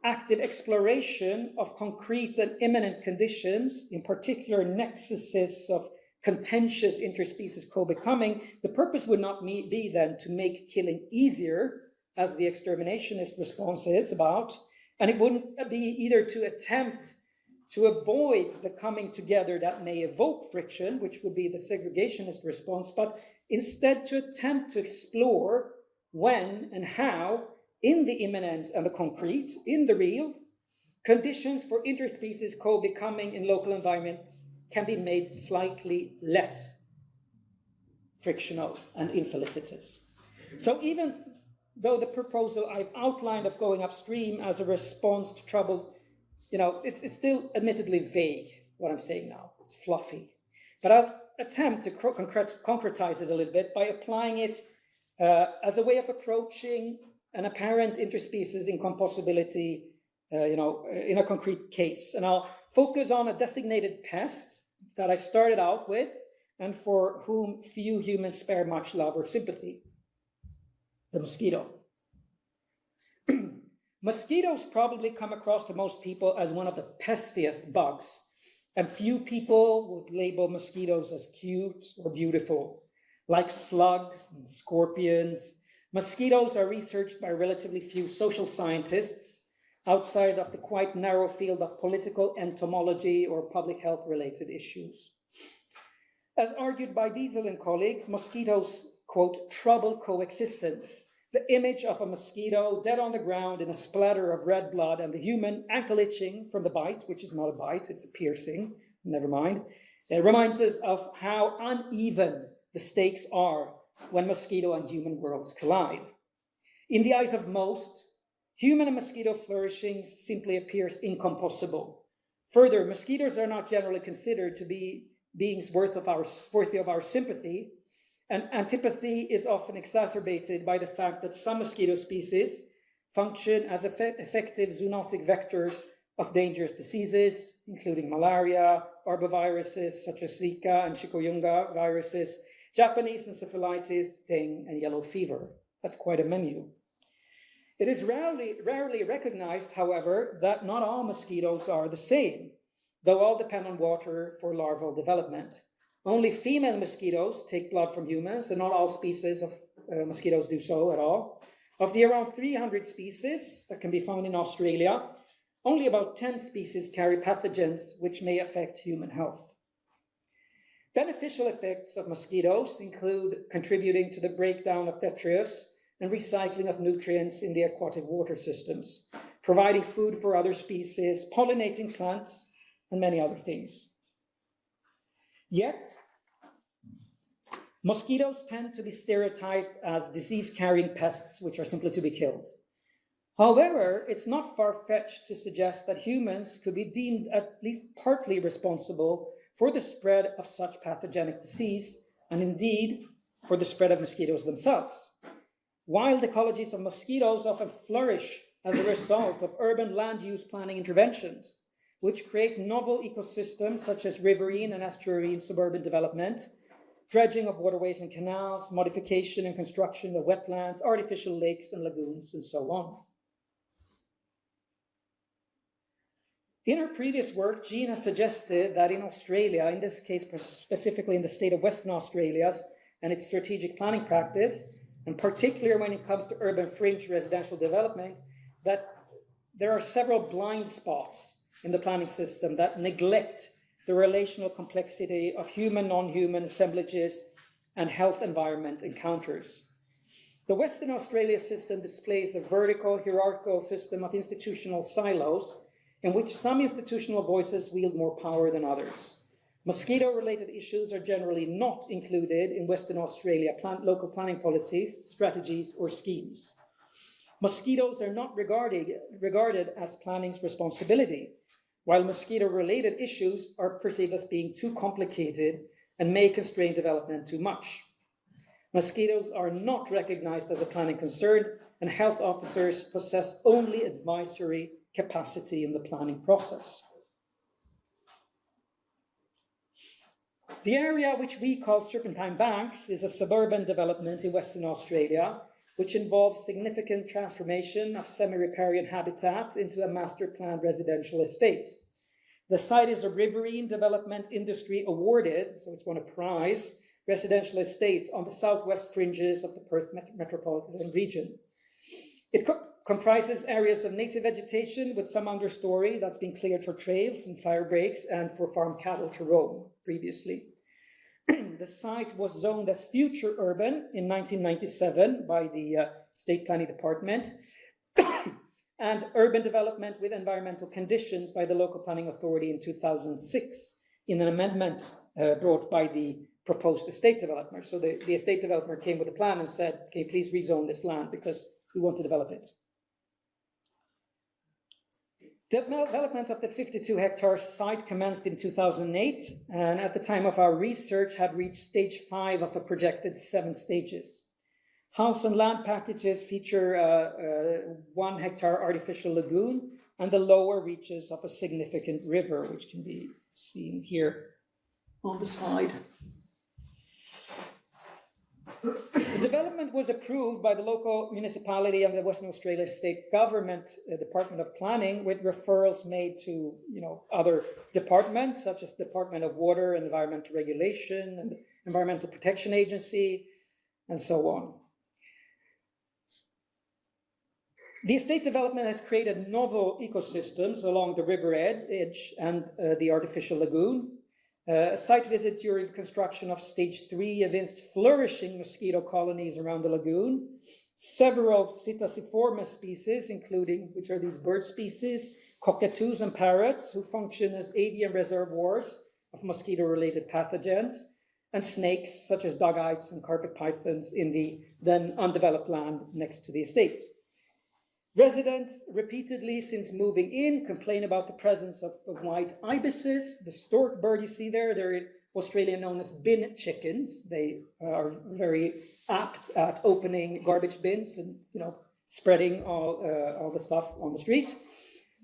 active exploration of concrete and imminent conditions, in particular nexuses of contentious interspecies co-becoming, the purpose would not be then to make killing easier, as the exterminationist response is about, and it wouldn't be either to attempt to avoid the coming together that may evoke friction, which would be the segregationist response, but instead to attempt to explore when and how, in the immanent and the concrete, in the real, conditions for interspecies co-becoming in local environments can be made slightly less frictional and infelicitous. So even though the proposal I've outlined of going upstream as a response to trouble, it's still admittedly vague, what I'm saying now. It's fluffy. But I'll attempt to concretize it a little bit by applying it as a way of approaching an apparent interspecies incompossibility, in a concrete case. And I'll focus on a designated pest that I started out with and for whom few humans spare much love or sympathy: the mosquito. Mosquitoes probably come across to most people as one of the pestiest bugs, and few people would label mosquitoes as cute or beautiful. Like slugs and scorpions, mosquitoes are researched by relatively few social scientists outside of the quite narrow field of political entomology or public health related issues. As argued by Diesel and colleagues, mosquitoes, quote, trouble coexistence. The image of a mosquito dead on the ground in a splatter of red blood and the human ankle itching from the bite, which is not a bite, it's a piercing, never mind. It reminds us of how uneven the stakes are when mosquito and human worlds collide. In the eyes of most, human and mosquito flourishing simply appears incompossible. Further, mosquitoes are not generally considered to be beings worthy of our sympathy, and antipathy is often exacerbated by the fact that some mosquito species function as effective zoonotic vectors of dangerous diseases, including malaria, arboviruses such as Zika and chikungunya viruses, Japanese encephalitis, dengue, and yellow fever. That's quite a menu. It is rarely recognized, however, that not all mosquitoes are the same, though all depend on water for larval development. Only female mosquitoes take blood from humans, and not all species of mosquitoes do so at all. Of the around 300 species that can be found in Australia, only about 10 species carry pathogens which may affect human health. Beneficial effects of mosquitoes include contributing to the breakdown of detritus and recycling of nutrients in the aquatic water systems, providing food for other species, pollinating plants, and many other things. Yet, mosquitoes tend to be stereotyped as disease-carrying pests which are simply to be killed. However, it's not far-fetched to suggest that humans could be deemed at least partly responsible for the spread of such pathogenic disease, and indeed for the spread of mosquitoes themselves. Wild ecologies of mosquitoes often flourish as a result of urban land use planning interventions, which create novel ecosystems such as riverine and estuarine suburban development, dredging of waterways and canals, modification and construction of wetlands, artificial lakes and lagoons, and so on. In her previous work, Jean has suggested that in Australia, in this case specifically in the state of Western Australia and its strategic planning practice, and particularly when it comes to urban fringe residential development, that there are several blind spots in the planning system that neglect the relational complexity of human, non-human assemblages and health environment encounters. The Western Australia system displays a vertical hierarchical system of institutional silos in which some institutional voices wield more power than others. Mosquito-related issues are generally not included in Western Australia local planning policies, strategies, or schemes. Mosquitoes are not regarded as planning's responsibility, while mosquito-related issues are perceived as being too complicated and may constrain development too much. Mosquitoes are not recognized as a planning concern, and health officers possess only advisory capacity in the planning process. The area which we call Serpentine Banks is a suburban development in Western Australia, which involves significant transformation of semi-riparian habitat into a master planned residential estate. The site is a riverine development industry awarded, so it's won a prize, residential estate on the southwest fringes of the Perth metropolitan region. It comprises areas of native vegetation with some understory that's been cleared for trails and fire breaks and for farm cattle to roam previously. The site was zoned as future urban in 1997 by the State Planning Department and urban development with environmental conditions by the Local Planning Authority in 2006 in an amendment brought by the proposed estate developer. So the estate developer came with a plan and said, "Okay, please rezone this land because we want to develop it." Development of the 52-hectare site commenced in 2008, and at the time of our research had reached stage 5 of a projected 7 stages. House and land packages feature a 1-hectare artificial lagoon and the lower reaches of a significant river, which can be seen here on the side. The development was approved by the local municipality and the Western Australia State Government Department of Planning, with referrals made to other departments such as Department of Water and Environmental Regulation and Environmental Protection Agency, and so on. The estate development has created novel ecosystems along the river edge and the artificial lagoon. A site visit during construction of stage 3 evinced flourishing mosquito colonies around the lagoon. Several Psittaciformes species, including, which are these bird species, cockatoos and parrots, who function as avian reservoirs of mosquito-related pathogens, and snakes such as dogites and carpet pythons in the then undeveloped land next to the estate. Residents repeatedly, since moving in, complain about the presence of white ibises, the stork bird you see there. They're in Australia known as bin chickens. They are very apt at opening garbage bins and spreading all the stuff on the street.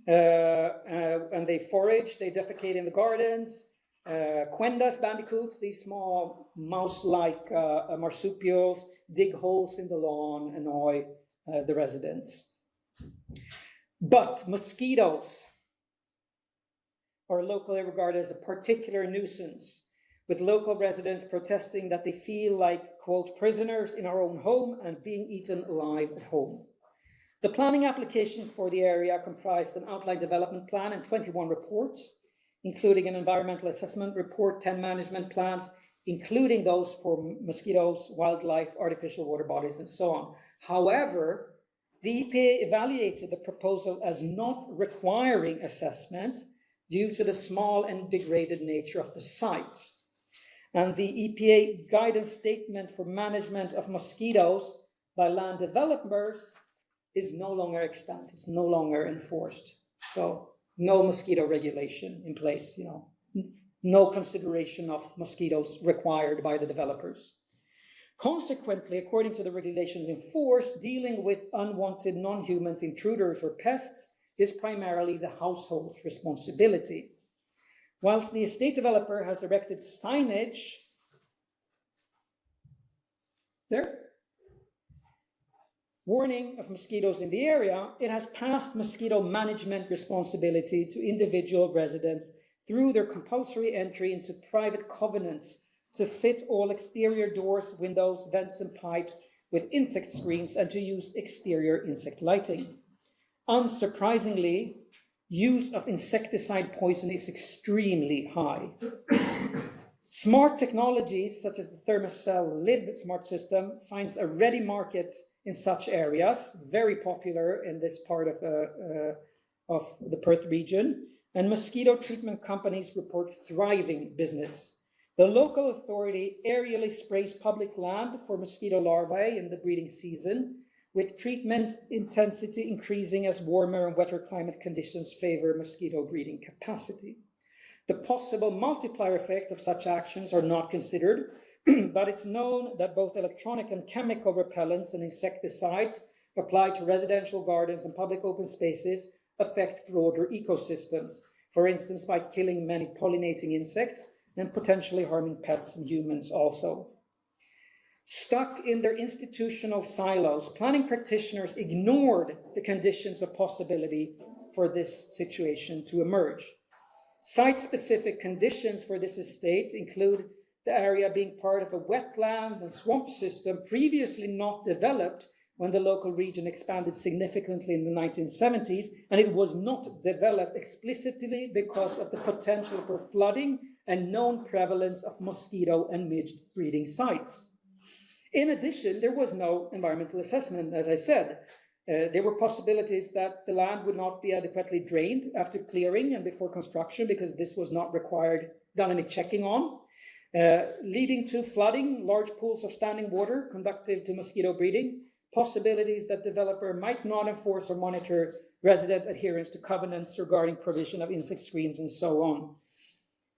And they forage, they defecate in the gardens. Quendas bandicoots, these small mouse-like marsupials, dig holes in the lawn, annoy the residents. But mosquitoes are locally regarded as a particular nuisance, with local residents protesting that they feel like, quote, prisoners in our own home and being eaten alive at home. The planning application for the area comprised an outline development plan and 21 reports, including an environmental assessment report, 10 management plans, including those for mosquitoes, wildlife, artificial water bodies, and so on. However, the EPA evaluated the proposal as not requiring assessment due to the small and degraded nature of the site. And the EPA guidance statement for management of mosquitoes by land developers is no longer extant. It's no longer enforced. So no mosquito regulation in place, no consideration of mosquitoes required by the developers. Consequently, according to the regulations in force, dealing with unwanted non-humans, intruders, or pests is primarily the household's responsibility. Whilst the estate developer has erected signage there, warning of mosquitoes in the area, it has passed mosquito management responsibility to individual residents through their compulsory entry into private covenants to fit all exterior doors, windows, vents, and pipes with insect screens, and to use exterior insect lighting. Unsurprisingly, use of insecticide poison is extremely high. Smart technologies such as the Thermocell lid smart system finds a ready market in such areas, very popular in this part of the Perth region, and mosquito treatment companies report thriving business. The local authority aerially sprays public land for mosquito larvae in the breeding season, with treatment intensity increasing as warmer and wetter climate conditions favor mosquito breeding capacity. The possible multiplier effect of such actions are not considered, but it's known that both electronic and chemical repellents and insecticides applied to residential gardens and public open spaces affect broader ecosystems, for instance, by killing many pollinating insects and potentially harming pets and humans also. Stuck in their institutional silos, planning practitioners ignored the conditions of possibility for this situation to emerge. Site-specific conditions for this estate include the area being part of a wetland and swamp system previously not developed when the local region expanded significantly in the 1970s, and it was not developed explicitly because of the potential for flooding and known prevalence of mosquito and midge breeding sites. In addition, there was no environmental assessment, as I said. There were possibilities that the land would not be adequately drained after clearing and before construction because this was not required, done any checking on. leading to flooding, large pools of standing water conducive to mosquito breeding, possibilities that developer might not enforce or monitor resident adherence to covenants regarding provision of insect screens and so on.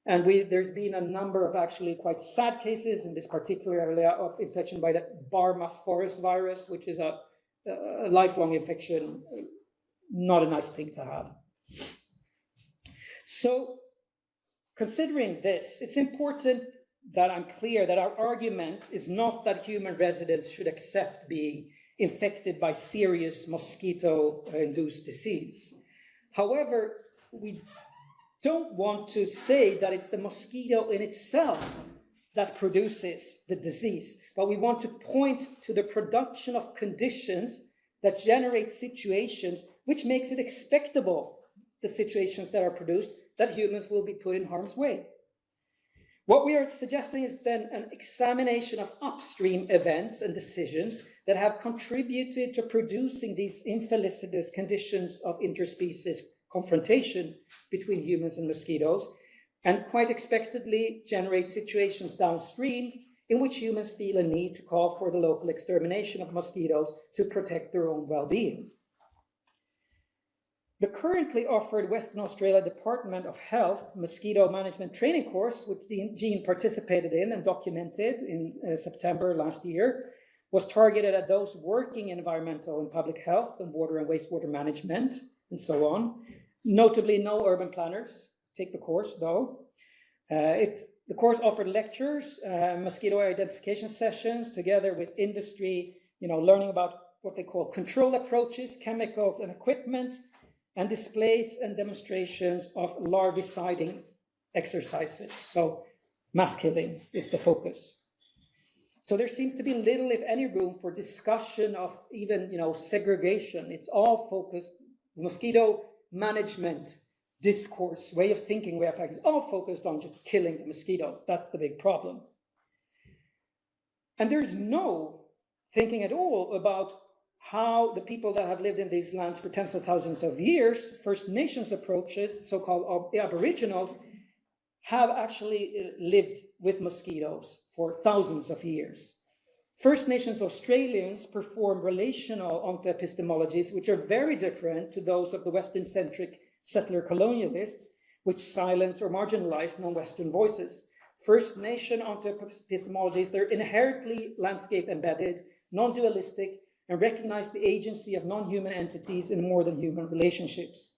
And there's been a number of actually quite sad cases in this particular area of infection by the Burma forest virus, which is a lifelong infection, not a nice thing to have. So considering this, it's important that I'm clear that our argument is not that human residents should accept being infected by serious mosquito-induced disease. However, we don't want to say that it's the mosquito in itself that produces the disease, but we want to point to the production of conditions that generate situations which makes it expectable, the situations that are produced, that humans will be put in harm's way. What we are suggesting is then an examination of upstream events and decisions that have contributed to producing these infelicitous conditions of interspecies confrontation between humans and mosquitoes, and quite expectedly generate situations downstream in which humans feel a need to call for the local extermination of mosquitoes to protect their own well-being. The currently offered Western Australia Department of Health mosquito management training course, which Jean participated in and documented in September last year, was targeted at those working in environmental and public health and water and wastewater management and so on. Notably, no urban planners take the course, though. The course offered lectures, mosquito identification sessions, together with industry, learning about what they call control approaches, chemicals and equipment, and displays and demonstrations of larviciding exercises. So mass killing is the focus. So there seems to be little, if any, room for discussion of even, segregation. It's all focused, mosquito management, discourse, way of thinking, way of acting, it's all focused on just killing the mosquitoes. That's the big problem. And there's no thinking at all about how the people that have lived in these lands for tens of thousands of years, First Nations approaches, so-called Aboriginals, have actually lived with mosquitoes for thousands of years. First Nations Australians perform relational ontoepistemologies, which are very different to those of the Western-centric settler colonialists, which silence or marginalize non-Western voices. First Nation ontoepistemologies, they're inherently landscape embedded, non-dualistic, and recognize the agency of non-human entities in more than human relationships.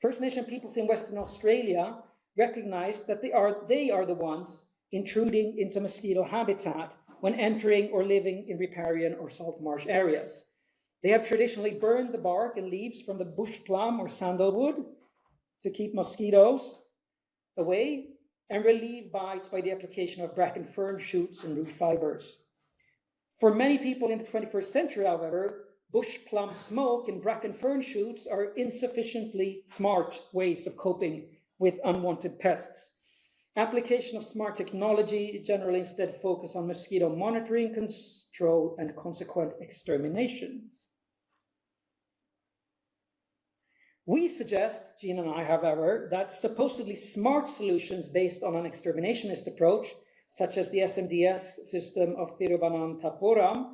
First Nation peoples in Western Australia recognize that they are the ones intruding into mosquito habitat when entering or living in riparian or salt marsh areas. They have traditionally burned the bark and leaves from the bush plum or sandalwood to keep mosquitoes away and relieve bites by the application of bracken fern shoots and root fibers. For many people in the 21st century, however, bush plum smoke and bracken fern shoots are insufficiently smart ways of coping with unwanted pests. Application of smart technology generally instead focus on mosquito monitoring, control, and consequent extermination. We suggest, Jean and I, however, that supposedly smart solutions based on an exterminationist approach, such as the SMDS system of Thiruvananthapuram,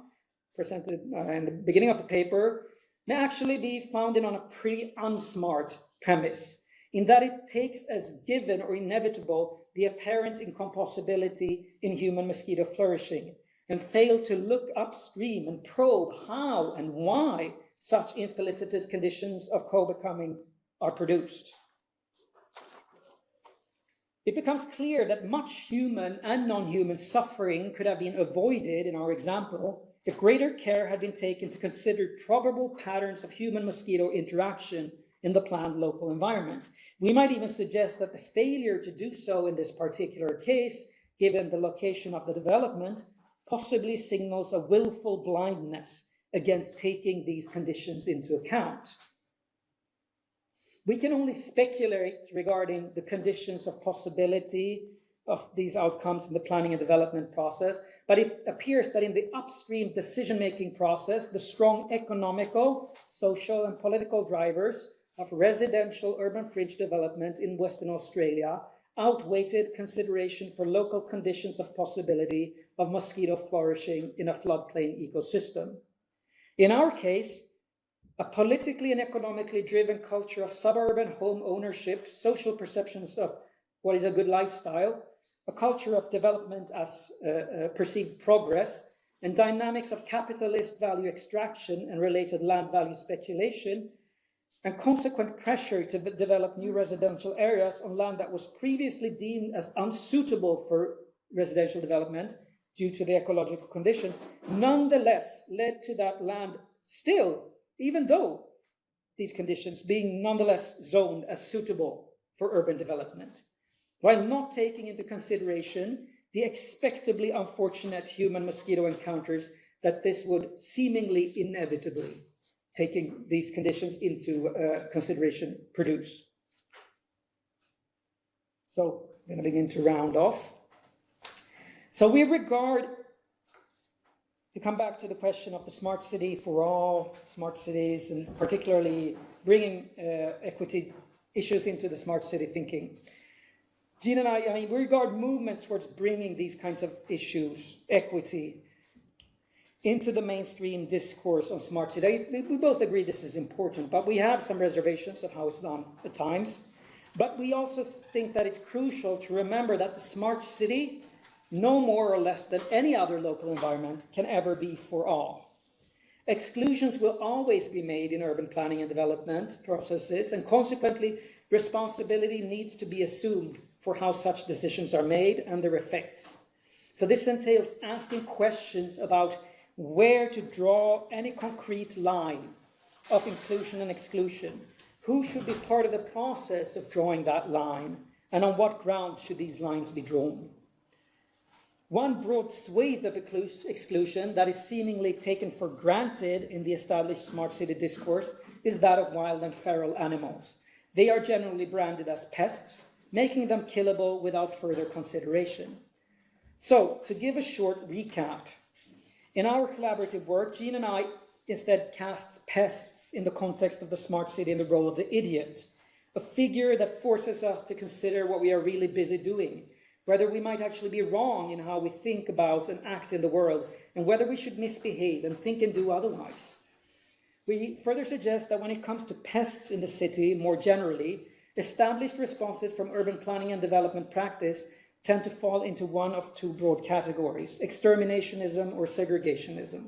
presented in the beginning of the paper, may actually be founded on a pretty unsmart premise, in that it takes as given or inevitable the apparent incompossibility in human mosquito flourishing, and fail to look upstream and probe how and why such infelicitous conditions of co-becoming are produced. It becomes clear that much human and non-human suffering could have been avoided in our example if greater care had been taken to consider probable patterns of human-mosquito interaction in the planned local environment. We might even suggest that the failure to do so in this particular case, given the location of the development, possibly signals a willful blindness against taking these conditions into account. We can only speculate regarding the conditions of possibility of these outcomes in the planning and development process, but it appears that in the upstream decision-making process, the strong economical, social, and political drivers of residential urban fringe development in Western Australia outweighed consideration for local conditions of possibility of mosquito flourishing in a floodplain ecosystem. In our case, a politically and economically driven culture of suburban home ownership, social perceptions of what is a good lifestyle, a culture of development as perceived progress, and dynamics of capitalist value extraction and related land value speculation, and consequent pressure to develop new residential areas on land that was previously deemed as unsuitable for residential development due to the ecological conditions, nonetheless led to that land still, even though these conditions being nonetheless zoned as suitable for urban development, while not taking into consideration the expectably unfortunate human-mosquito encounters that this would seemingly inevitably, taking these conditions into consideration, produce. So I'm going to begin to round off. So we regard, to come back to the question of the smart city for all, smart cities, and particularly bringing equity issues into the smart city thinking. Jean and I mean, we regard movements towards bringing these kinds of issues, equity, into the mainstream discourse on smart city. We both agree this is important, but we have some reservations of how it's done at times. But we also think that it's crucial to remember that the smart city, no more or less than any other local environment, can ever be for all. Exclusions will always be made in urban planning and development processes, and consequently, responsibility needs to be assumed for how such decisions are made and their effects. So this entails asking questions about where to draw any concrete line of inclusion and exclusion. Who should be part of the process of drawing that line, and on what grounds should these lines be drawn? One broad swathe of exclusion that is seemingly taken for granted in the established smart city discourse is that of wild and feral animals. They are generally branded as pests, making them killable without further consideration. So, to give a short recap, in our collaborative work, Jean and I instead casts pests in the context of the smart city in the role of the idiot, a figure that forces us to consider what we are really busy doing, whether we might actually be wrong in how we think about and act in the world, and whether we should misbehave and think and do otherwise. We further suggest that when it comes to pests in the city more generally, established responses from urban planning and development practice tend to fall into one of two broad categories: exterminationism or segregationism.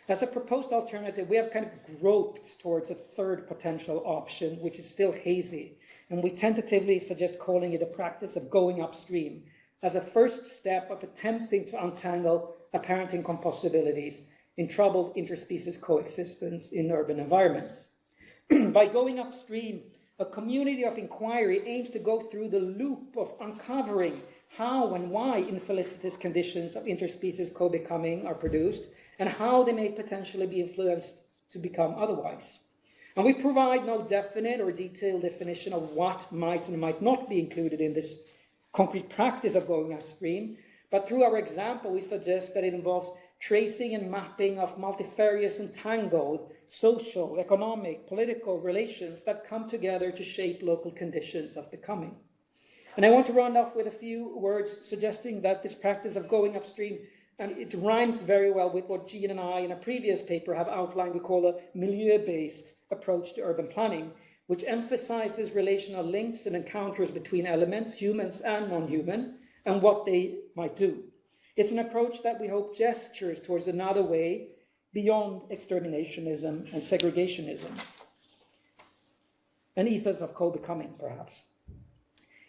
As a proposed alternative, we have kind of groped towards a third potential option, which is still hazy, and we tentatively suggest calling it a practice of going upstream as a first step of attempting to untangle apparent incompossibilities in troubled interspecies coexistence in urban environments. By going upstream, a community of inquiry aims to go through the loop of uncovering how and why infelicitous conditions of interspecies co-becoming are produced, and how they may potentially be influenced to become otherwise. And we provide no definite or detailed definition of what might and might not be included in this concrete practice of going upstream, but through our example, we suggest that it involves tracing and mapping of multifarious and tangled social, economic, political relations that come together to shape local conditions of becoming. And I want to round off with a few words suggesting that this practice of going upstream, and it rhymes very well with what Jean and I in a previous paper have outlined, we call a milieu-based approach to urban planning, which emphasizes relational links and encounters between elements, humans and non-human, and what they might do. It's an approach that we hope gestures towards another way beyond exterminationism and segregationism, an ethos of co-becoming, perhaps.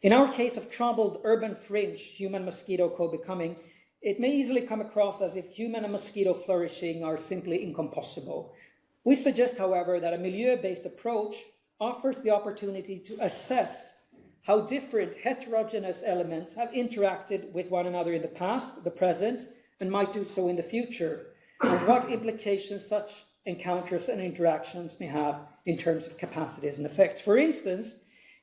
In our case of troubled urban fringe human-mosquito co-becoming, it may easily come across as if human and mosquito flourishing are simply incompossible. We suggest, however, that a milieu-based approach offers the opportunity to assess how different heterogeneous elements have interacted with one another in the past, the present, and might do so in the future, and what implications such encounters and interactions may have in terms of capacities and effects. For instance,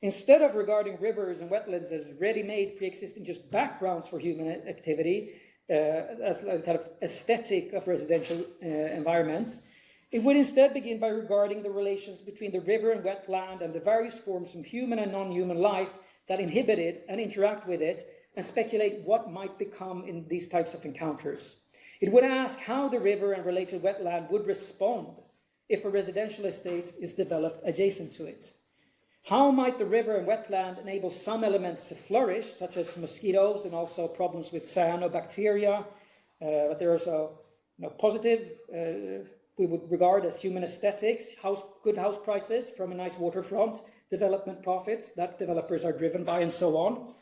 instead of regarding rivers and wetlands as ready-made, pre-existing just backgrounds for human activity, as a kind of aesthetic of residential environments, it would instead begin by regarding the relations between the river and wetland and the various forms of human and non-human life that inhibit it and interact with it, and speculate what might become in these types of encounters. It would ask how the river and related wetland would respond if a residential estate is developed adjacent to it. How might the river and wetland enable some elements to flourish, such as mosquitoes and also problems with cyanobacteria, but there are also positive, we would regard as human aesthetics, good house prices from a nice waterfront, development profits that developers are driven by, and so on.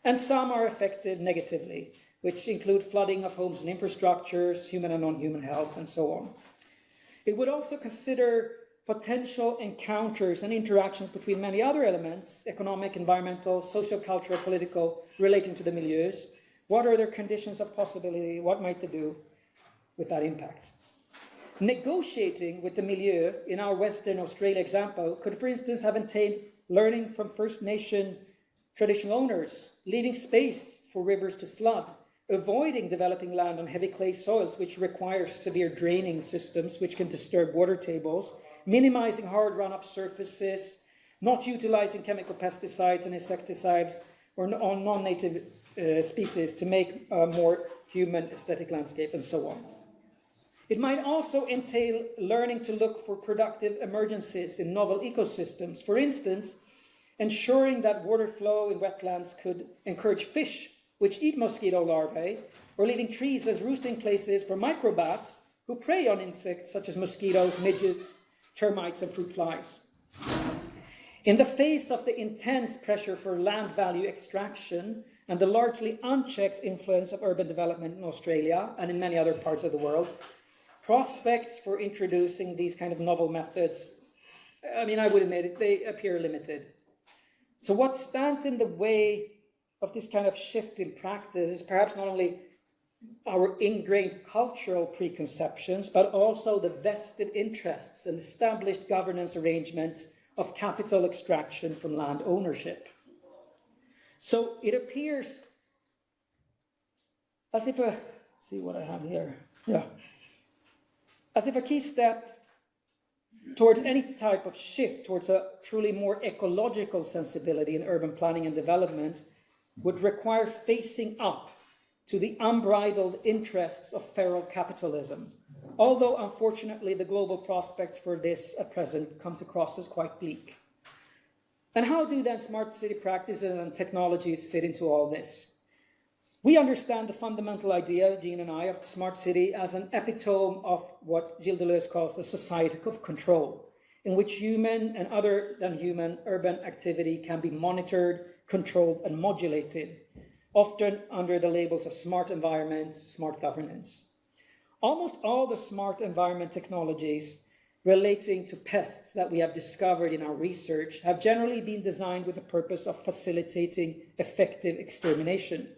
And some are affected negatively, which include flooding of homes and infrastructures, human and non-human health, and so on. It would also consider potential encounters and interactions between many other elements, economic, environmental, social, cultural, political, relating to the milieus. What are their conditions of possibility? What might they do with that impact? Negotiating with the milieu in our Western Australia example could, for instance, have entailed learning from First Nation traditional owners, leaving space for rivers to flood, avoiding developing land on heavy clay soils, which require severe draining systems, which can disturb water tables, minimizing hard runoff surfaces, not utilizing chemical pesticides and insecticides or on non-native species to make a more human aesthetic landscape, and so on. It might also entail learning to look for productive emergencies in novel ecosystems. For instance, ensuring that water flow in wetlands could encourage fish which eat mosquito larvae, or leaving trees as roosting places for microbats who prey on insects such as mosquitoes, midgets, termites, and fruit flies. In the face of the intense pressure for land value extraction and the largely unchecked influence of urban development in Australia and in many other parts of the world, prospects for introducing these kind of novel methods, I would admit it, they appear limited. So what stands in the way of this kind of shift in practice is perhaps not only our ingrained cultural preconceptions, but also the vested interests and established governance arrangements of capital extraction from land ownership. So it appears as if as if a key step towards any type of shift towards a truly more ecological sensibility in urban planning and development would require facing up to the unbridled interests of feral capitalism, although unfortunately the global prospects for this at present comes across as quite bleak. And how do then smart city practices and technologies fit into all this? We understand the fundamental idea, Jean and I, of the smart city as an epitome of what Gilles Deleuze calls the society of control, in which human and other than human urban activity can be monitored, controlled, and modulated, often under the labels of smart environment, smart governance. Almost all the smart environment technologies relating to pests that we have discovered in our research have generally been designed with the purpose of facilitating effective extermination.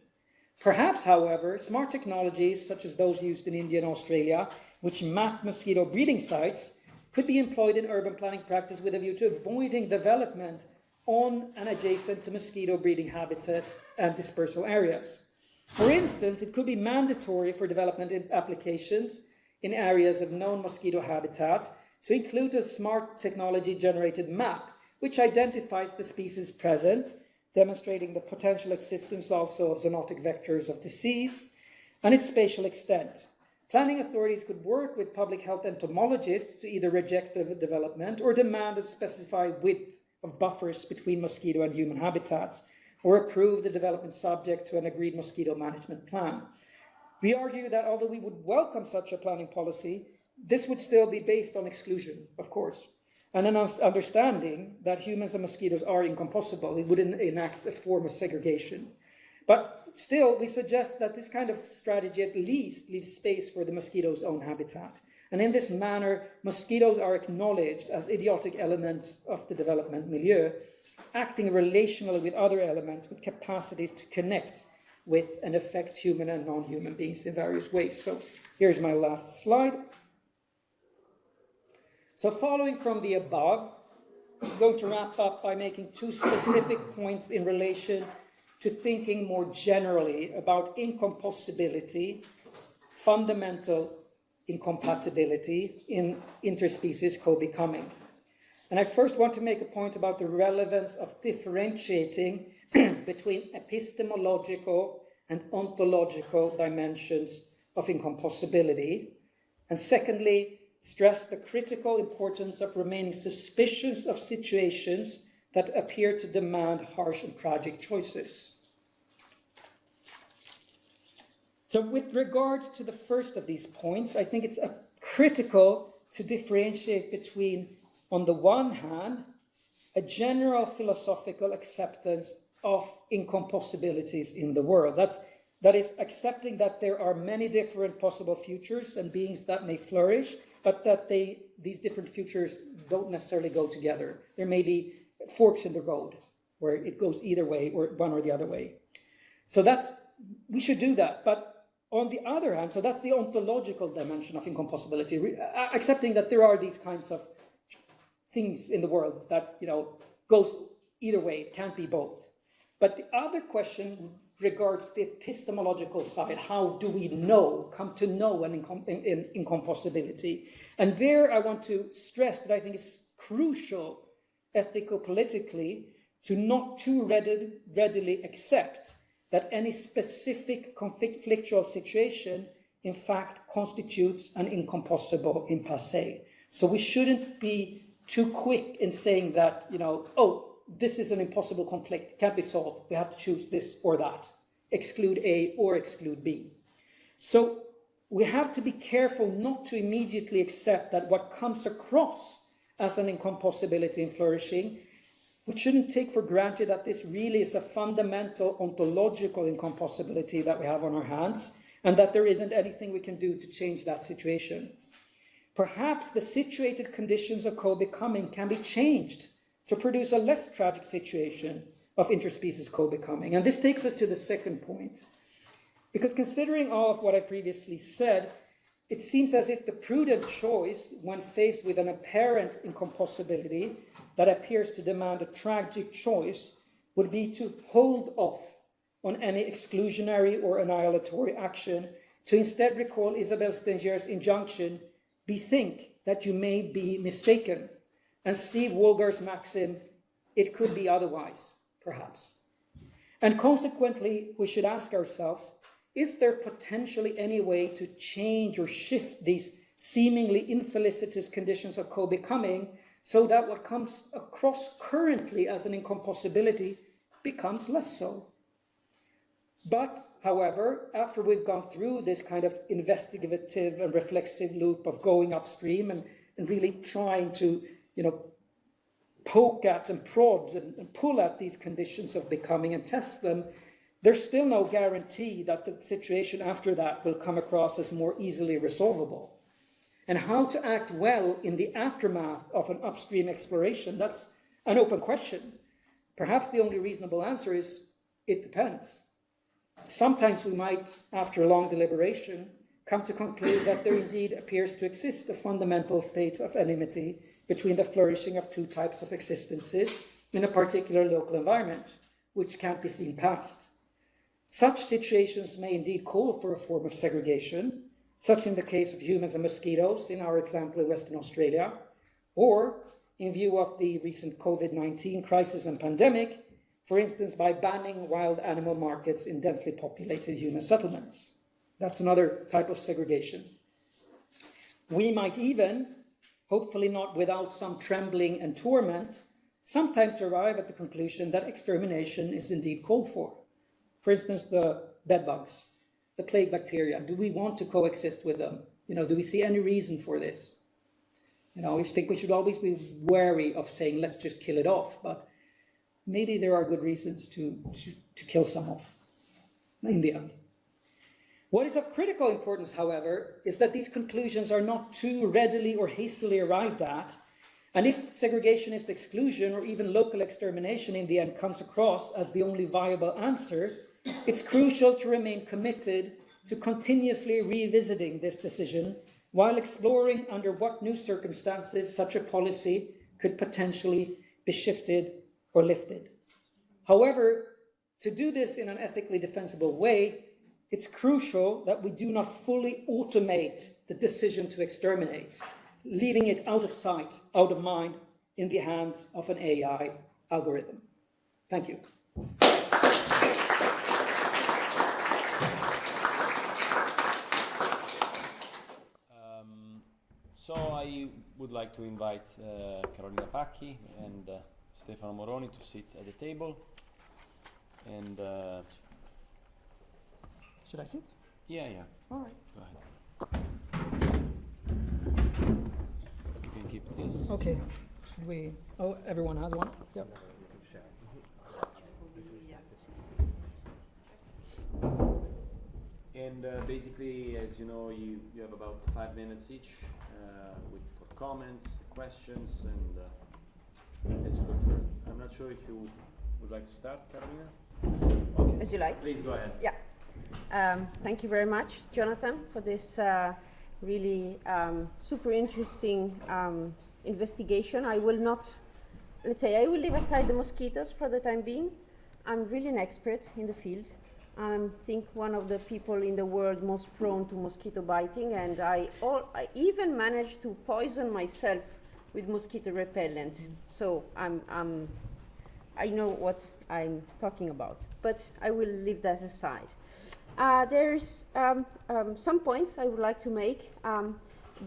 Perhaps, however, smart technologies such as those used in India and Australia, which map mosquito breeding sites, could be employed in urban planning practice with a view to avoiding development on and adjacent to mosquito breeding habitat and dispersal areas. For instance, it could be mandatory for development applications in areas of known mosquito habitat to include a smart technology-generated map, which identifies the species present, demonstrating the potential existence also of zoonotic vectors of disease, and its spatial extent. Planning authorities could work with public health entomologists to either reject the development or demand a specified width of buffers between mosquito and human habitats, or approve the development subject to an agreed mosquito management plan. We argue that although we would welcome such a planning policy, this would still be based on exclusion, of course, and an understanding that humans and mosquitoes are incompossible. It would enact a form of segregation. But still, we suggest that this kind of strategy at least leaves space for the mosquito's own habitat. And in this manner, mosquitoes are acknowledged as idiotic elements of the development milieu, acting relationally with other elements with capacities to connect with and affect human and non-human beings in various ways. So here's my last slide. So following from the above, I'm going to wrap up by making two specific points in relation to thinking more generally about incompossibility, fundamental incompatibility in interspecies co-becoming. And I first want to make a point about the relevance of differentiating between epistemological and ontological dimensions of incompossibility. And secondly, stress the critical importance of remaining suspicious of situations that appear to demand harsh and tragic choices. So with regard to the first of these points, I think it's critical to differentiate between, on the one hand, a general philosophical acceptance of incompossibilities in the world. That is accepting that there are many different possible futures and beings that may flourish, but that these different futures don't necessarily go together. There may be forks in the road where it goes either way or one or the other way. So we should do that. But on the other hand, so that's the ontological dimension of incompossibility, accepting that there are these kinds of things in the world that, goes either way, can't be both. But the other question regards the epistemological side. How do we come to know an incompossibility? And there I want to stress that I think it's crucial, ethico-politically, to not too readily accept that any specific conflictual situation, in fact, constitutes an incompossible impasse. So we shouldn't be too quick in saying that, this is an impossible conflict, it can't be solved, we have to choose this or that, exclude A or exclude B. So we have to be careful not to immediately accept that what comes across as an incompossibility in flourishing, we shouldn't take for granted that this really is a fundamental ontological incompossibility that we have on our hands, and that there isn't anything we can do to change that situation. Perhaps the situated conditions of co-becoming can be changed to produce a less tragic situation of interspecies co-becoming. And this takes us to the second point. Because considering all of what I previously said, it seems as if the prudent choice, when faced with an apparent incompossibility that appears to demand a tragic choice, would be to hold off on any exclusionary or annihilatory action, to instead recall Isabelle Stenger's injunction, bethink that you may be mistaken, and Steve Woolgar's maxim, it could be otherwise, perhaps. And consequently, we should ask ourselves, is there potentially any way to change or shift these seemingly infelicitous conditions of co-becoming so that what comes across currently as an incompossibility becomes less so? But, however, after we've gone through this kind of investigative and reflexive loop of going upstream and really trying to, poke at and prod and pull at these conditions of becoming and test them, there's still no guarantee that the situation after that will come across as more easily resolvable. And how to act well in the aftermath of an upstream exploration, that's an open question. Perhaps the only reasonable answer is, it depends. Sometimes we might, after a long deliberation, come to conclude that there indeed appears to exist a fundamental state of enmity between the flourishing of two types of existences in a particular local environment, which can't be seen past. Such situations may indeed call for a form of segregation, such in the case of humans and mosquitoes in our example in Western Australia, or in view of the recent COVID-19 crisis and pandemic, for instance, by banning wild animal markets in densely populated human settlements. That's another type of segregation. We might even, hopefully not without some trembling and torment, sometimes arrive at the conclusion that extermination is indeed called for. For instance, the bedbugs, the plague bacteria. Do we want to coexist with them? Do we see any reason for this? I think we should always be wary of saying, let's just kill it off. But maybe there are good reasons to kill some off in the end. What is of critical importance, however, is that these conclusions are not too readily or hastily arrived at. And if segregationist exclusion or even local extermination in the end comes across as the only viable answer, it's crucial to remain committed to continuously revisiting this decision while exploring under what new circumstances such a policy could potentially be shifted or lifted. However, to do this in an ethically defensible way, it's crucial that we do not fully automate the decision to exterminate, leaving it out of sight, out of mind, in the hands of an AI algorithm. Thank you. So I would like to invite Carolina Pacchi and Stefano Moroni to sit at the table. And Should I sit? yeah. All right. Go ahead. You can keep this. Okay. Should we? Oh, everyone has one. Yep. And basically, as you know, you have about 5 minutes each for comments, questions, and as you prefer. I'm not sure if you would like to start, Carolina? Okay. As you like. Please go ahead. Yeah. Thank you very much, Jonathan, for this really super interesting investigation. I will not, let's say, I will leave aside the mosquitoes for the time being. I'm really an expert in the field. I think one of the people in the world most prone to mosquito biting, and I even managed to poison myself with mosquito repellent. So I know what I'm talking about, but I will leave that aside. There's some points I would like to make.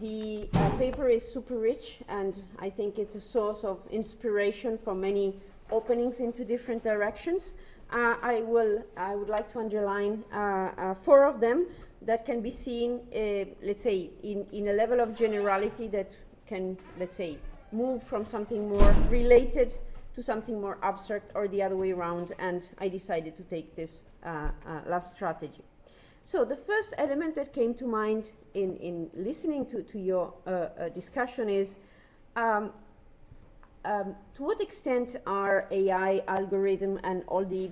The paper is super rich, and I think it's a source of inspiration for many openings into different directions. I would like to underline 4 of them that can be seen, let's say, in a level of generality that can, let's say, move from something more related to something more abstract or the other way around, and I decided to take this last strategy. So the first element that came to mind in listening to your discussion is to what extent are AI, algorithm, and all the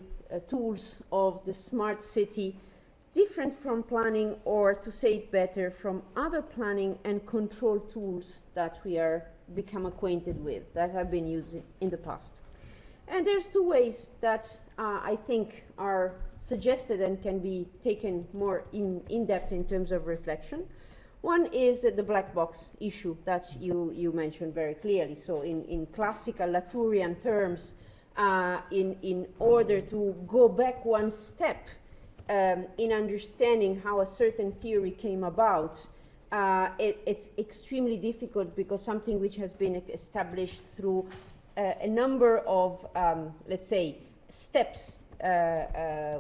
tools of the smart city different from planning, or to say it better, from other planning and control tools that we are become acquainted with, that have been used in the past? And there's 2 ways that I think are suggested and can be taken more in depth in terms of reflection. One is the black box issue that you mentioned very clearly. So in classical Latourian terms, in order to go back one step in understanding how a certain theory came about, it's extremely difficult, because something which has been established through a number of, let's say, steps,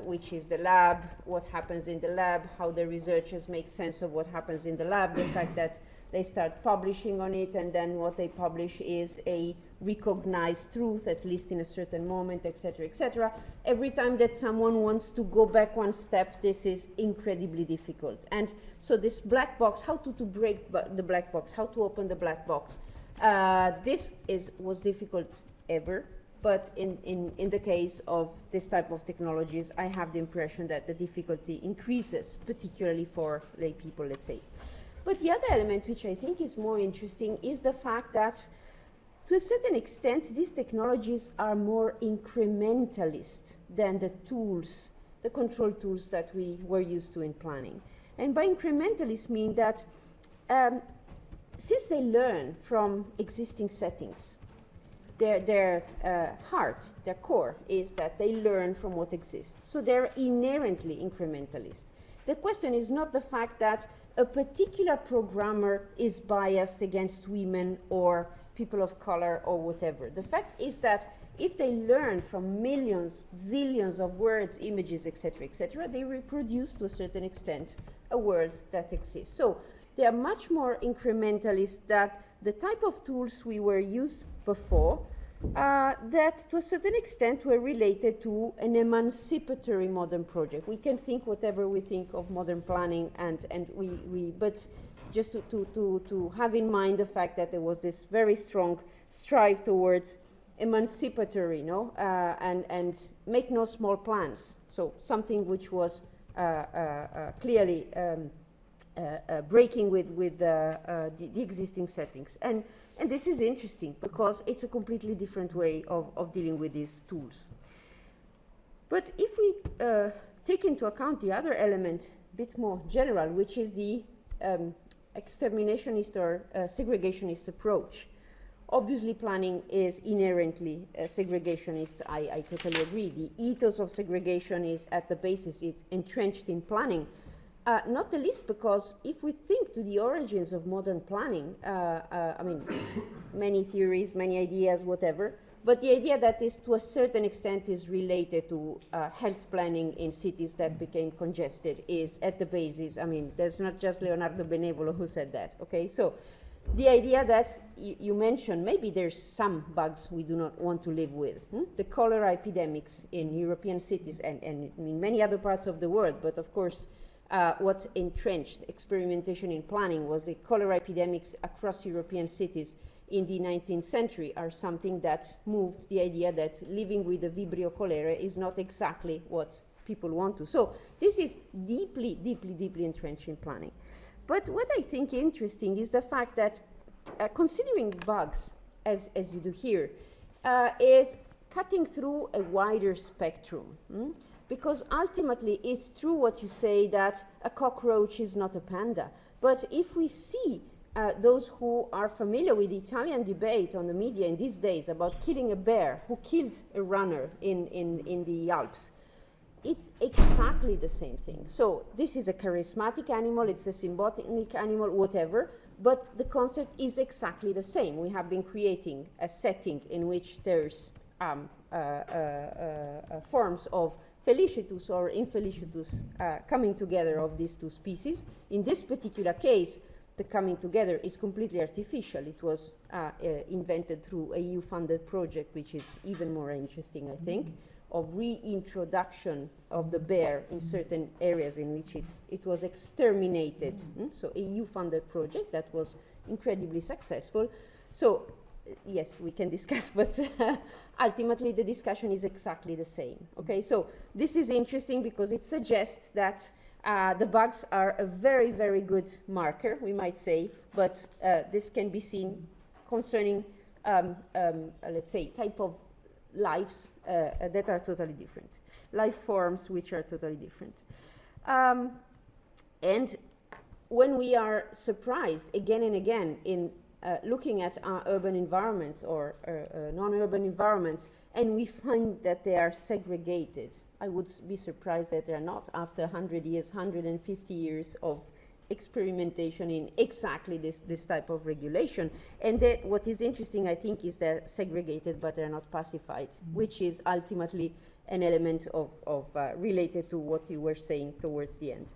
which is the lab, what happens in the lab, how the researchers make sense of what happens in the lab, the fact that they start publishing on it, and then what they publish is a recognized truth, at least in a certain moment, etc., etc. Every time that someone wants to go back one step, this is incredibly difficult. And so this black box, how to break the black box, how to open the black box, this was difficult ever. But in the case of this type of technologies, I have the impression that the difficulty increases, particularly for lay people, let's say. But the other element, which I think is more interesting, is the fact that, to a certain extent, these technologies are more incrementalist than the tools, the control tools that we were used to in planning. And by incrementalist, mean that since they learn from existing settings, their heart, their core, is that they learn from what exists. So they're inherently incrementalist. The question is not the fact that a particular programmer is biased against women or people of color or whatever. The fact is that if they learn from millions, zillions of words, images, etc., they reproduce to a certain extent a world that exists. So they are much more incrementalist than the type of tools we were used before, that to a certain extent were related to an emancipatory modern project. We can think whatever we think of modern planning, but just to have in mind the fact that there was this very strong strive towards emancipatory, and make no small plans. So something which was clearly breaking with the existing settings. And this is interesting, because it's a completely different way of dealing with these tools. But if we take into account the other element, a bit more general, which is the exterminationist or segregationist approach, obviously planning is inherently segregationist. I totally agree. The ethos of segregation is at the basis, it's entrenched in planning. Not the least because if we think to the origins of modern planning, I mean, many theories, many ideas, whatever, but the idea that this, to a certain extent, is related to health planning in cities that became congested is at the basis. I mean, there's not just Leonardo Benevolo who said that, okay? So the idea that you mentioned, maybe there's some bugs we do not want to live with. The cholera epidemics in European cities and in many other parts of the world, but of course, what entrenched experimentation in planning was the cholera epidemics across European cities in the 19th century are something that moved the idea that living with the Vibrio cholera is not exactly what people want to. So this is deeply, deeply, deeply entrenched in planning. But what I think interesting is the fact that considering bugs, as you do here, is cutting through a wider spectrum. Because ultimately it's true what you say that a cockroach is not a panda. But if we see those who are familiar with the Italian debate on the media in these days about killing a bear who killed a runner in the Alps, it's exactly the same thing. So this is a charismatic animal, it's a symbolic animal, whatever, but the concept is exactly the same. We have been creating a setting in which there's forms of felicitous or infelicitous coming together of these two species. In this particular case, the coming together is completely artificial. It was invented through a EU-funded project, which is even more interesting, I think, of reintroduction of the bear in certain areas in which it was exterminated. So a EU-funded project that was incredibly successful. So yes, we can discuss, but ultimately the discussion is exactly the same. Okay, so this is interesting because it suggests that the bugs are a very, very good marker, we might say, but this can be seen concerning, let's say, type of lives that are totally different, life forms which are totally different. And when we are surprised again and again in looking at our urban environments or non-urban environments, and we find that they are segregated, I would be surprised that they are not after 100 years, 150 years of experimentation in exactly this type of regulation. And that what is interesting, I think, is they're segregated but they're not pacified, which is ultimately an element of related to what you were saying towards the end.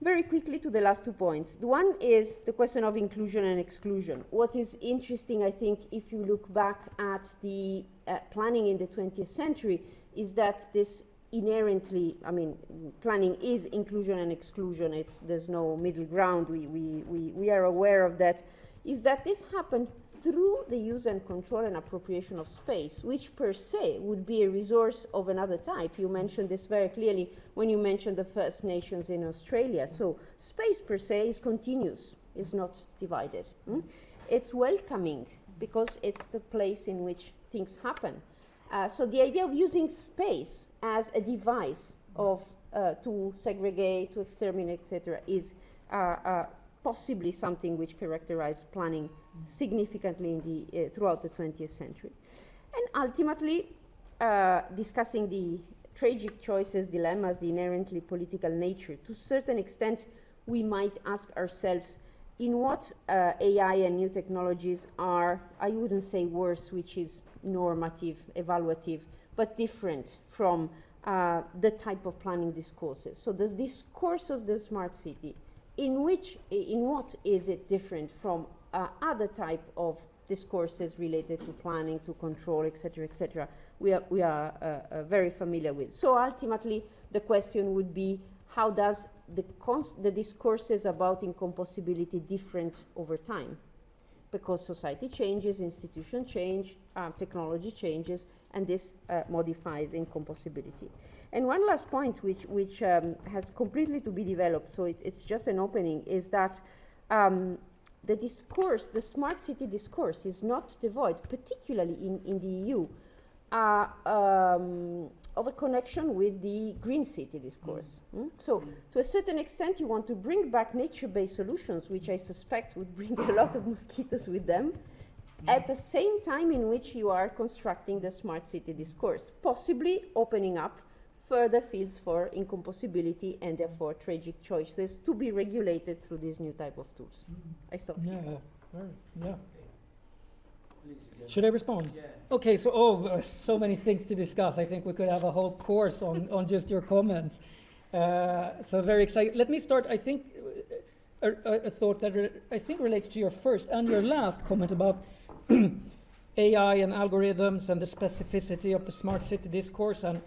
Very quickly to the last 2 points. The one is the question of inclusion and exclusion. What is interesting, I think, if you look back at the planning in the 20th century, is that this inherently, I mean, planning is inclusion and exclusion. There's no middle ground. We are aware of that. Is that this happened through the use and control and appropriation of space, which per se would be a resource of another type. You mentioned this very clearly when you mentioned the First Nations in Australia. So space per se is continuous, is not divided. It's welcoming because it's the place in which things happen. So the idea of using space as a device of to segregate, to exterminate, etc., is possibly something which characterized planning significantly in the throughout the 20th century. And ultimately, discussing the tragic choices, dilemmas, the inherently political nature, to a certain extent, we might ask ourselves, in what AI and new technologies are, I wouldn't say worse, which is normative, evaluative, but different from the type of planning discourses. So the discourse of the smart city, in what is it different from other type of discourses related to planning, to control, etc., we are very familiar with. So ultimately, the question would be, how does the discourses about incompossibility different over time? Because society changes, institutions change, technology changes, and this modifies incompossibility. And one last point, which has completely to be developed, so it's just an opening, is that the discourse, the smart city discourse, is not devoid, particularly in the EU, of a connection with the green city discourse. So to a certain extent, you want to bring back nature-based solutions, which I suspect would bring a lot of mosquitoes with them, at the same time in which you are constructing the smart city discourse, possibly opening up further fields for incompossibility and therefore tragic choices to be regulated through this new type of tools. I stop. Yeah. Should I respond? Yeah. Okay, so so many things to discuss. I think we could have a whole course on just your comments. So very excited. Let me start. I think a thought that I think relates to your first and your last comment about AI and algorithms and the specificity of the smart city discourse, and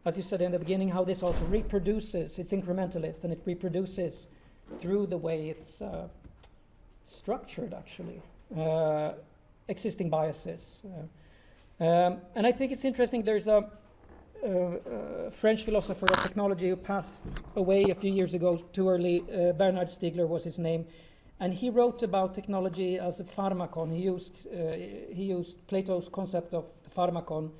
as you said in the beginning, how this also reproduces. It's incrementalist, and it reproduces through the way it's structured, actually. Existing biases. And I think it's interesting, there's a French philosopher of technology who passed away a few years ago, too early, Bernard Stiegler was his name, and he wrote about technology as a pharmacon. He used Plato's concept of the pharmacon,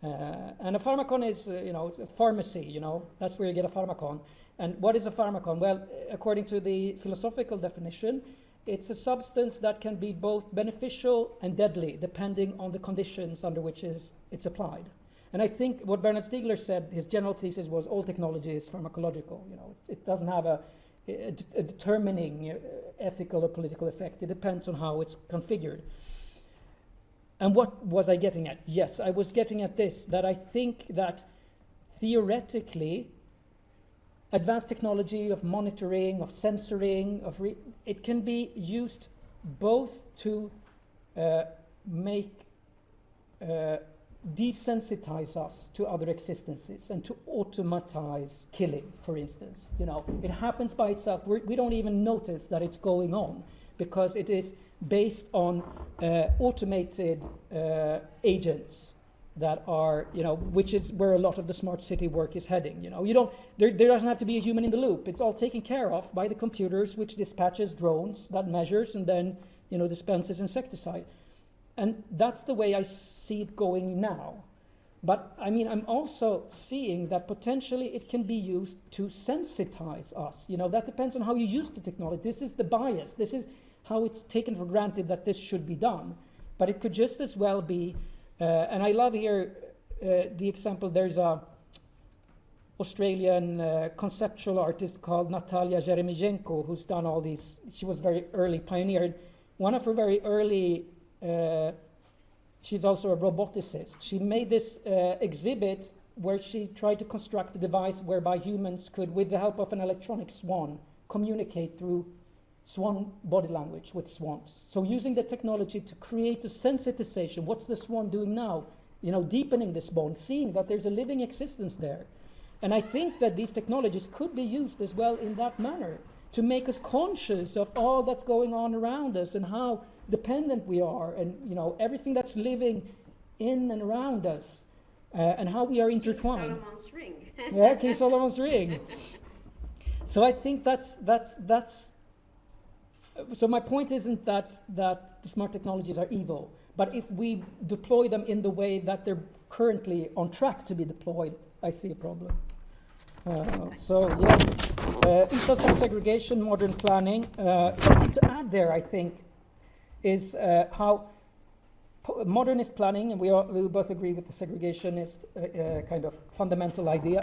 and a pharmacon is, it's a pharmacy, that's where you get a pharmacon. And what is a pharmacon? Well, according to the philosophical definition, it's a substance that can be both beneficial and deadly, depending on the conditions under which it's applied. And I think what Bernard Stiegler said, his general thesis was all technology is pharmacological. It doesn't have a determining ethical or political effect. It depends on how it's configured. And what was I getting at? Yes, I was getting at this, that I think that theoretically, advanced technology of monitoring, of censoring, it can be used both to make desensitize us to other existences and to automatize killing, for instance. It happens by itself. We don't even notice that it's going on because it is based on automated agents that are, which is where a lot of the smart city work is heading. There doesn't have to be a human in the loop. It's all taken care of by the computers, which dispatches drones that measures and then, dispenses insecticide. And that's the way I see it going now. But I'm also seeing that potentially it can be used to sensitize us. That depends on how you use the technology. This is the bias. This is how it's taken for granted that this should be done. But it could just as well be. And I love here the example, there's a Australian conceptual artist called Natalia Jeremijenko who's done all these, she was very early pioneer. One of her very early, she's also a roboticist. She made this exhibit where she tried to construct a device whereby humans could, with the help of an electronic swan, communicate through swan body language with swans. So using the technology to create a sensitization, what's the swan doing now? Deepening this bond, seeing that there's a living existence there. And I think that these technologies could be used as well in that manner to make us conscious of all that's going on around us and how dependent we are and, everything that's living in and around us and how we are intertwined. King Solomon's ring. Yeah, King Solomon's ring. So I think that's so my point isn't that the smart technologies are evil, but if we deploy them in the way that they're currently on track to be deployed, I see a problem. Ethos of segregation, modern planning. Something to add there, I think, is how modernist planning, and we both agree with the segregationist kind of fundamental idea.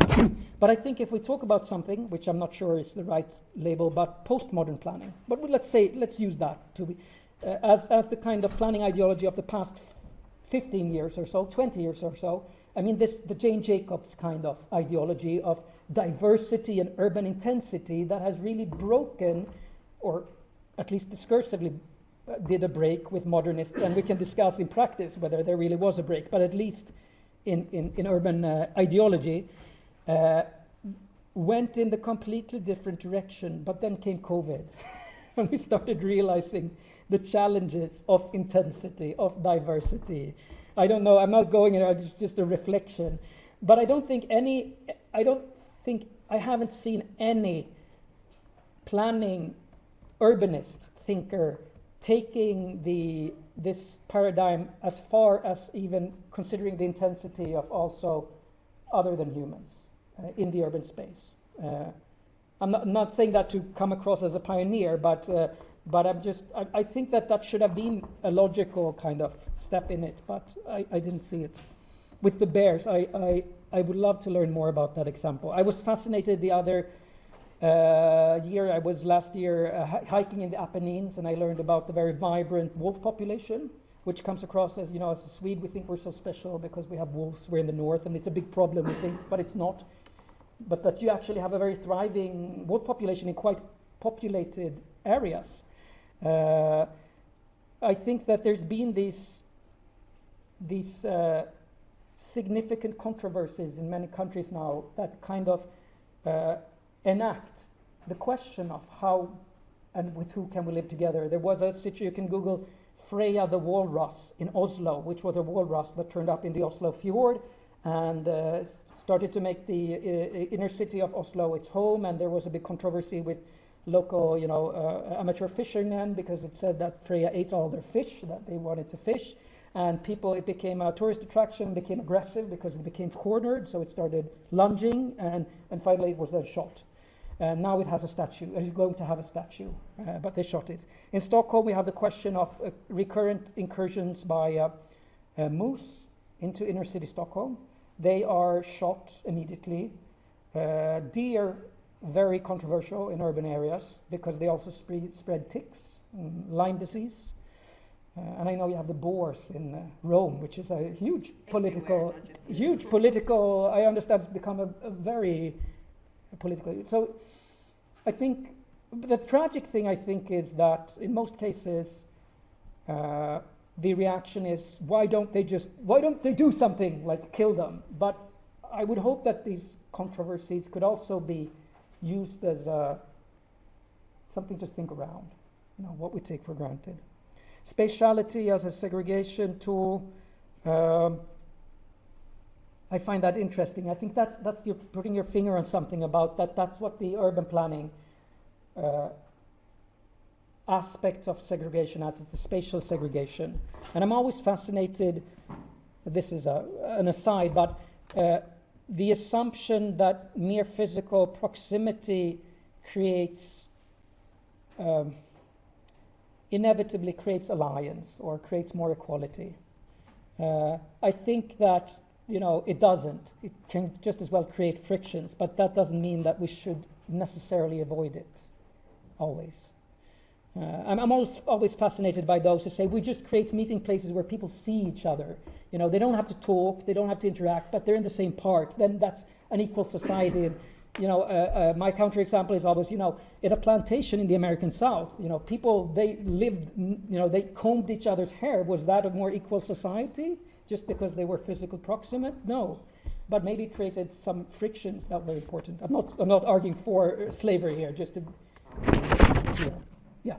But I think if we talk about something, which I'm not sure is the right label, but postmodern planning. But let's use that to be, as the kind of planning ideology of the past 15 years or so, 20 years or so. The Jane Jacobs kind of ideology of diversity and urban intensity that has really broken, or at least discursively did a break with modernists, and we can discuss in practice whether there really was a break, but at least in urban ideology, went in the completely different direction. But then came COVID, and we started realizing the challenges of intensity, of diversity. I don't know, I'm not going, it's just a reflection. But I haven't seen any planning urbanist thinker taking this paradigm as far as even considering the intensity of also other than humans in the urban space. I'm not saying that to come across as a pioneer, but I think that should have been a logical kind of step in it, but I didn't see it. With the bears, I I would love to learn more about that example. I was fascinated the other year. I was last year hiking in the Apennines, and I learned about the very vibrant wolf population, which comes across as, as a Swede, we think we're so special because we have wolves, we're in the north, and it's a big problem, we think, but it's not. But that you actually have a very thriving wolf population in quite populated areas. I think that there's been these significant controversies in many countries now that kind of enact the question of how and with who can we live together. There was a situation, you can Google Freya the walrus in Oslo, which was a walrus that turned up in the Oslo fjord and started to make the inner city of Oslo its home, and there was a big controversy with local, amateur fishermen because it said that Freya ate all their fish that they wanted to fish, and it became a tourist attraction, became aggressive because it became cornered, so it started lunging, and finally it was then shot. And now it has a statue, and it's going to have a statue, but they shot it. In Stockholm, we have the question of recurrent incursions by moose into inner city Stockholm. They are shot immediately. Deer, very controversial in urban areas because they also spread ticks, Lyme disease. And I know you have the boars in Rome, which is a huge political, I understand it's become a very political. So I think the tragic thing, I think, is that in most cases, the reaction is, why don't they do something like kill them? But I would hope that these controversies could also be used as something to think around, what we take for granted. Spatiality as a segregation tool, I find that interesting. I think that's you're putting your finger on something about that. That's what the urban planning aspect of segregation has, it's the spatial segregation. And I'm always fascinated, this is an aside, but the assumption that mere physical proximity inevitably creates alliance or creates more equality. I think that, it doesn't. It can just as well create frictions, but that doesn't mean that we should necessarily avoid it, always. I'm always fascinated by those who say we just create meeting places where people see each other. They don't have to talk, they don't have to interact, but they're in the same park. Then that's an equal society. And, my counterexample is always, in a plantation in the American South, people, they lived, they combed each other's hair. Was that a more equal society just because they were physical proximate? No. But maybe it created some frictions that were important. I'm not arguing for slavery here, just to, yeah.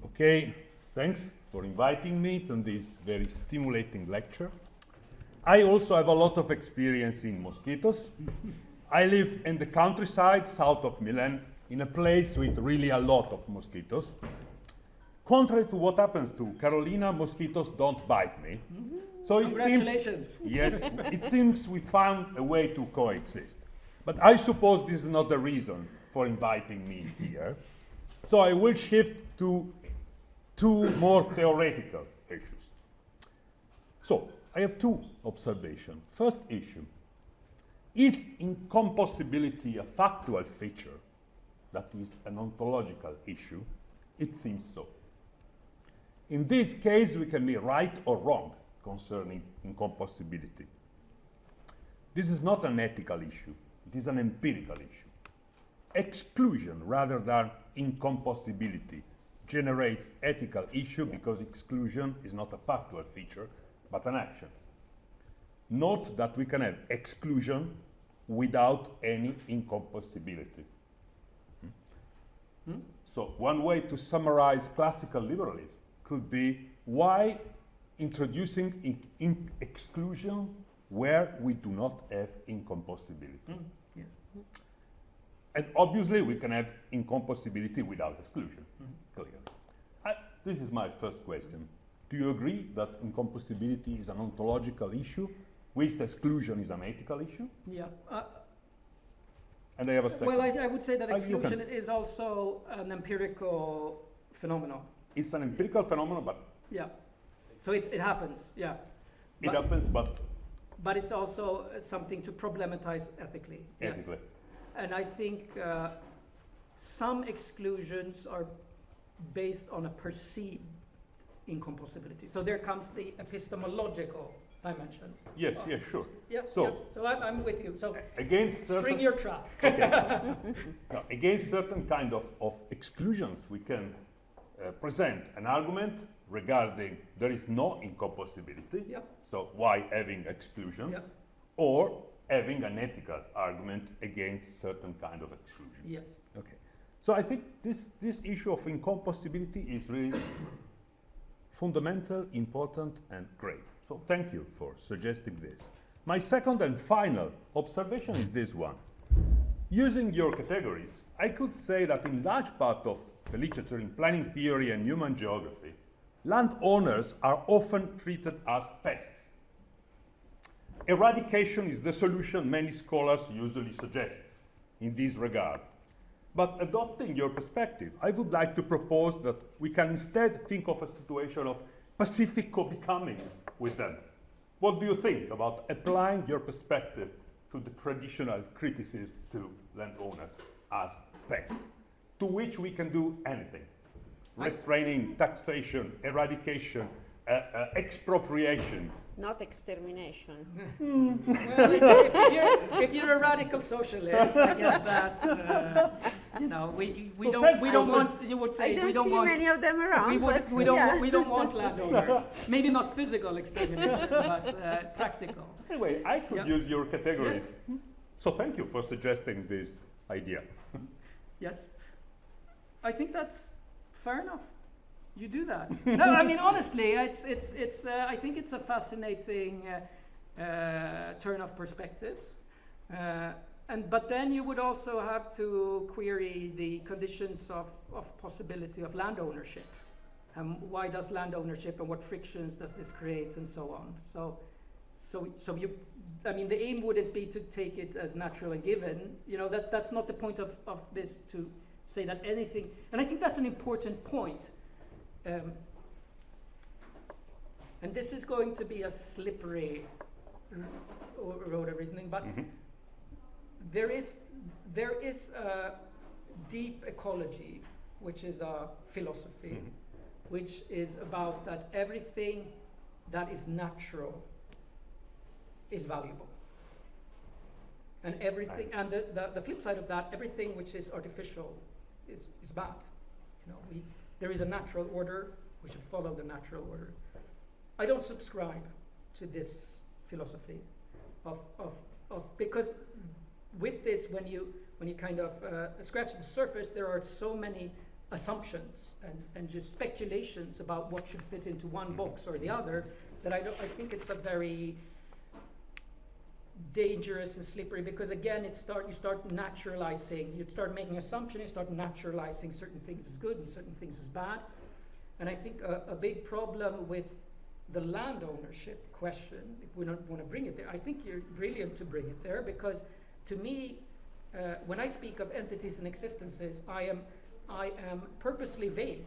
Okay, thanks for inviting me to this very stimulating lecture. I also have a lot of experience in mosquitoes. I live in the countryside south of Milan, in a place with really a lot of mosquitoes. Contrary to what happens to Carolina, mosquitoes don't bite me. So it seems we found a way to coexist. But I suppose this is not the reason for inviting me here. So I will shift to two more theoretical issues. So I have two observations. First issue, is incompossibility a factual feature that is an ontological issue? It seems so. In this case, we can be right or wrong concerning incompossibility. This is not an ethical issue. It is an empirical issue. Exclusion rather than incompossibility generates ethical issue because exclusion is not a factual feature, but an action. Note that we can have exclusion without any incompossibility. So one way to summarize classical liberalism could be why introducing exclusion where we do not have incompossibility. And obviously we can have incompossibility without exclusion, clearly. This is my first question. Do you agree that incompossibility is an ontological issue, whilst exclusion is an ethical issue? Yeah. And I have a second. Well, I would say that exclusion is also an empirical phenomenon. It's an empirical phenomenon, but... Yeah. So it happens, yeah. It happens, but it's also something to problematize ethically. ethically. Yes. And I think some exclusions are based on a perceived incompossibility. So there comes the epistemological dimension. Yes, yes, sure. Yeah, So, so I'm with you. So against certain, spring your trap. no, against certain kind of exclusions, we can present an argument regarding there is no incompossibility. Yeah. So why having exclusion? Yeah. Or having an ethical argument against certain kind of exclusion. Yes. Okay. So I think this issue of incompossibility is really fundamental, important, and great. So thank you for suggesting this. My second and final observation is this one. Using your categories, I could say that in large part of the literature in planning theory and human geography, landowners are often treated as pests. Eradication is the solution many scholars usually suggest in this regard. But adopting your perspective, I would like to propose that we can instead think of a situation of pacifico-becoming with them. What do you think about applying your perspective to the traditional criticism to landowners as pests, to which we can do anything? Restraining, taxation, eradication, expropriation. Not extermination. Well, if you're a radical socialist, I guess that you know we So don't want. You would say I don't we don't see want. many of them around. We don't want landowners. Maybe not physical extermination, but practical. Anyway, I could Yeah. use your categories. So thank you for suggesting this idea. Yes, I think that's fair enough. You do that. No, I mean honestly, it's. I think it's a fascinating turn of perspectives, but then you would also have to query the conditions of possibility of land ownership. Why does land ownership and what frictions does this create and so on. So you. I mean, the aim wouldn't be to take it as natural and given. You know that's not the point of this, to say that anything. And I think that's an important point. And this is going to be a slippery road of reasoning, but there is a deep ecology, which is a philosophy, which is about that everything that is natural is valuable, and everything, and the flip side of that, everything which is artificial is bad. You know, there is a natural order. We should follow the natural order. I don't subscribe to this philosophy of because with this, when you kind of scratch the surface, there are so many assumptions and just speculations about what should fit into one box or the other that I think it's a very dangerous and slippery, because again you start naturalizing, you start making assumptions, you start naturalizing certain things as good and certain things as bad. And I think a big problem with the land ownership question, if we don't want to bring it there, I think you're brilliant to bring it there, because to me, when I speak of entities and existences, I am purposely vague,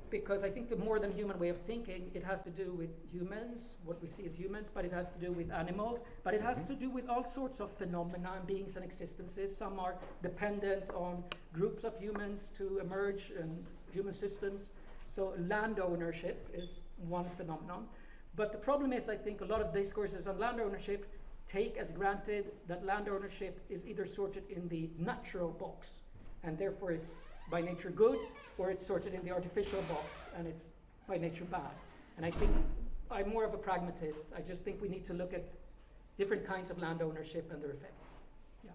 because I think the more than human way of thinking, it has to do with humans, what we see as humans, but it has to do with animals, but it has to do with all sorts of phenomena and beings and existences. Some are dependent on groups of humans to emerge and human systems. So land ownership is one phenomenon. But the problem is, I think a lot of discourses on land ownership take as granted that land ownership is either sorted in the natural box, and therefore it's by nature good, or it's sorted in the artificial box and it's by nature bad. And I think I'm more of a pragmatist. I just think we need to look at different kinds of land ownership and their effects. Yeah.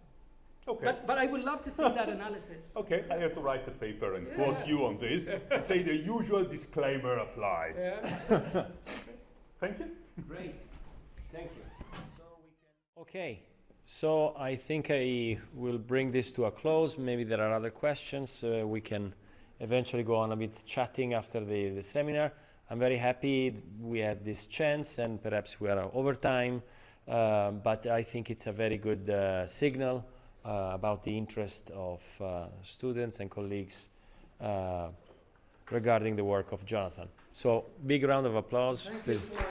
Okay. But I would love to see that analysis. Okay, I have to write a paper and quote you on this and say the usual disclaimer apply. Yeah. Thank you. Great, thank you. So we can. Okay, so I think I will bring this to a close. Maybe there are other questions. We can eventually go on a bit chatting after the seminar. I'm very happy we had this chance, and perhaps we are over time, but I think it's a very good signal about the interest of students and colleagues regarding the work of Jonathan. So big round of applause. Thank please. you for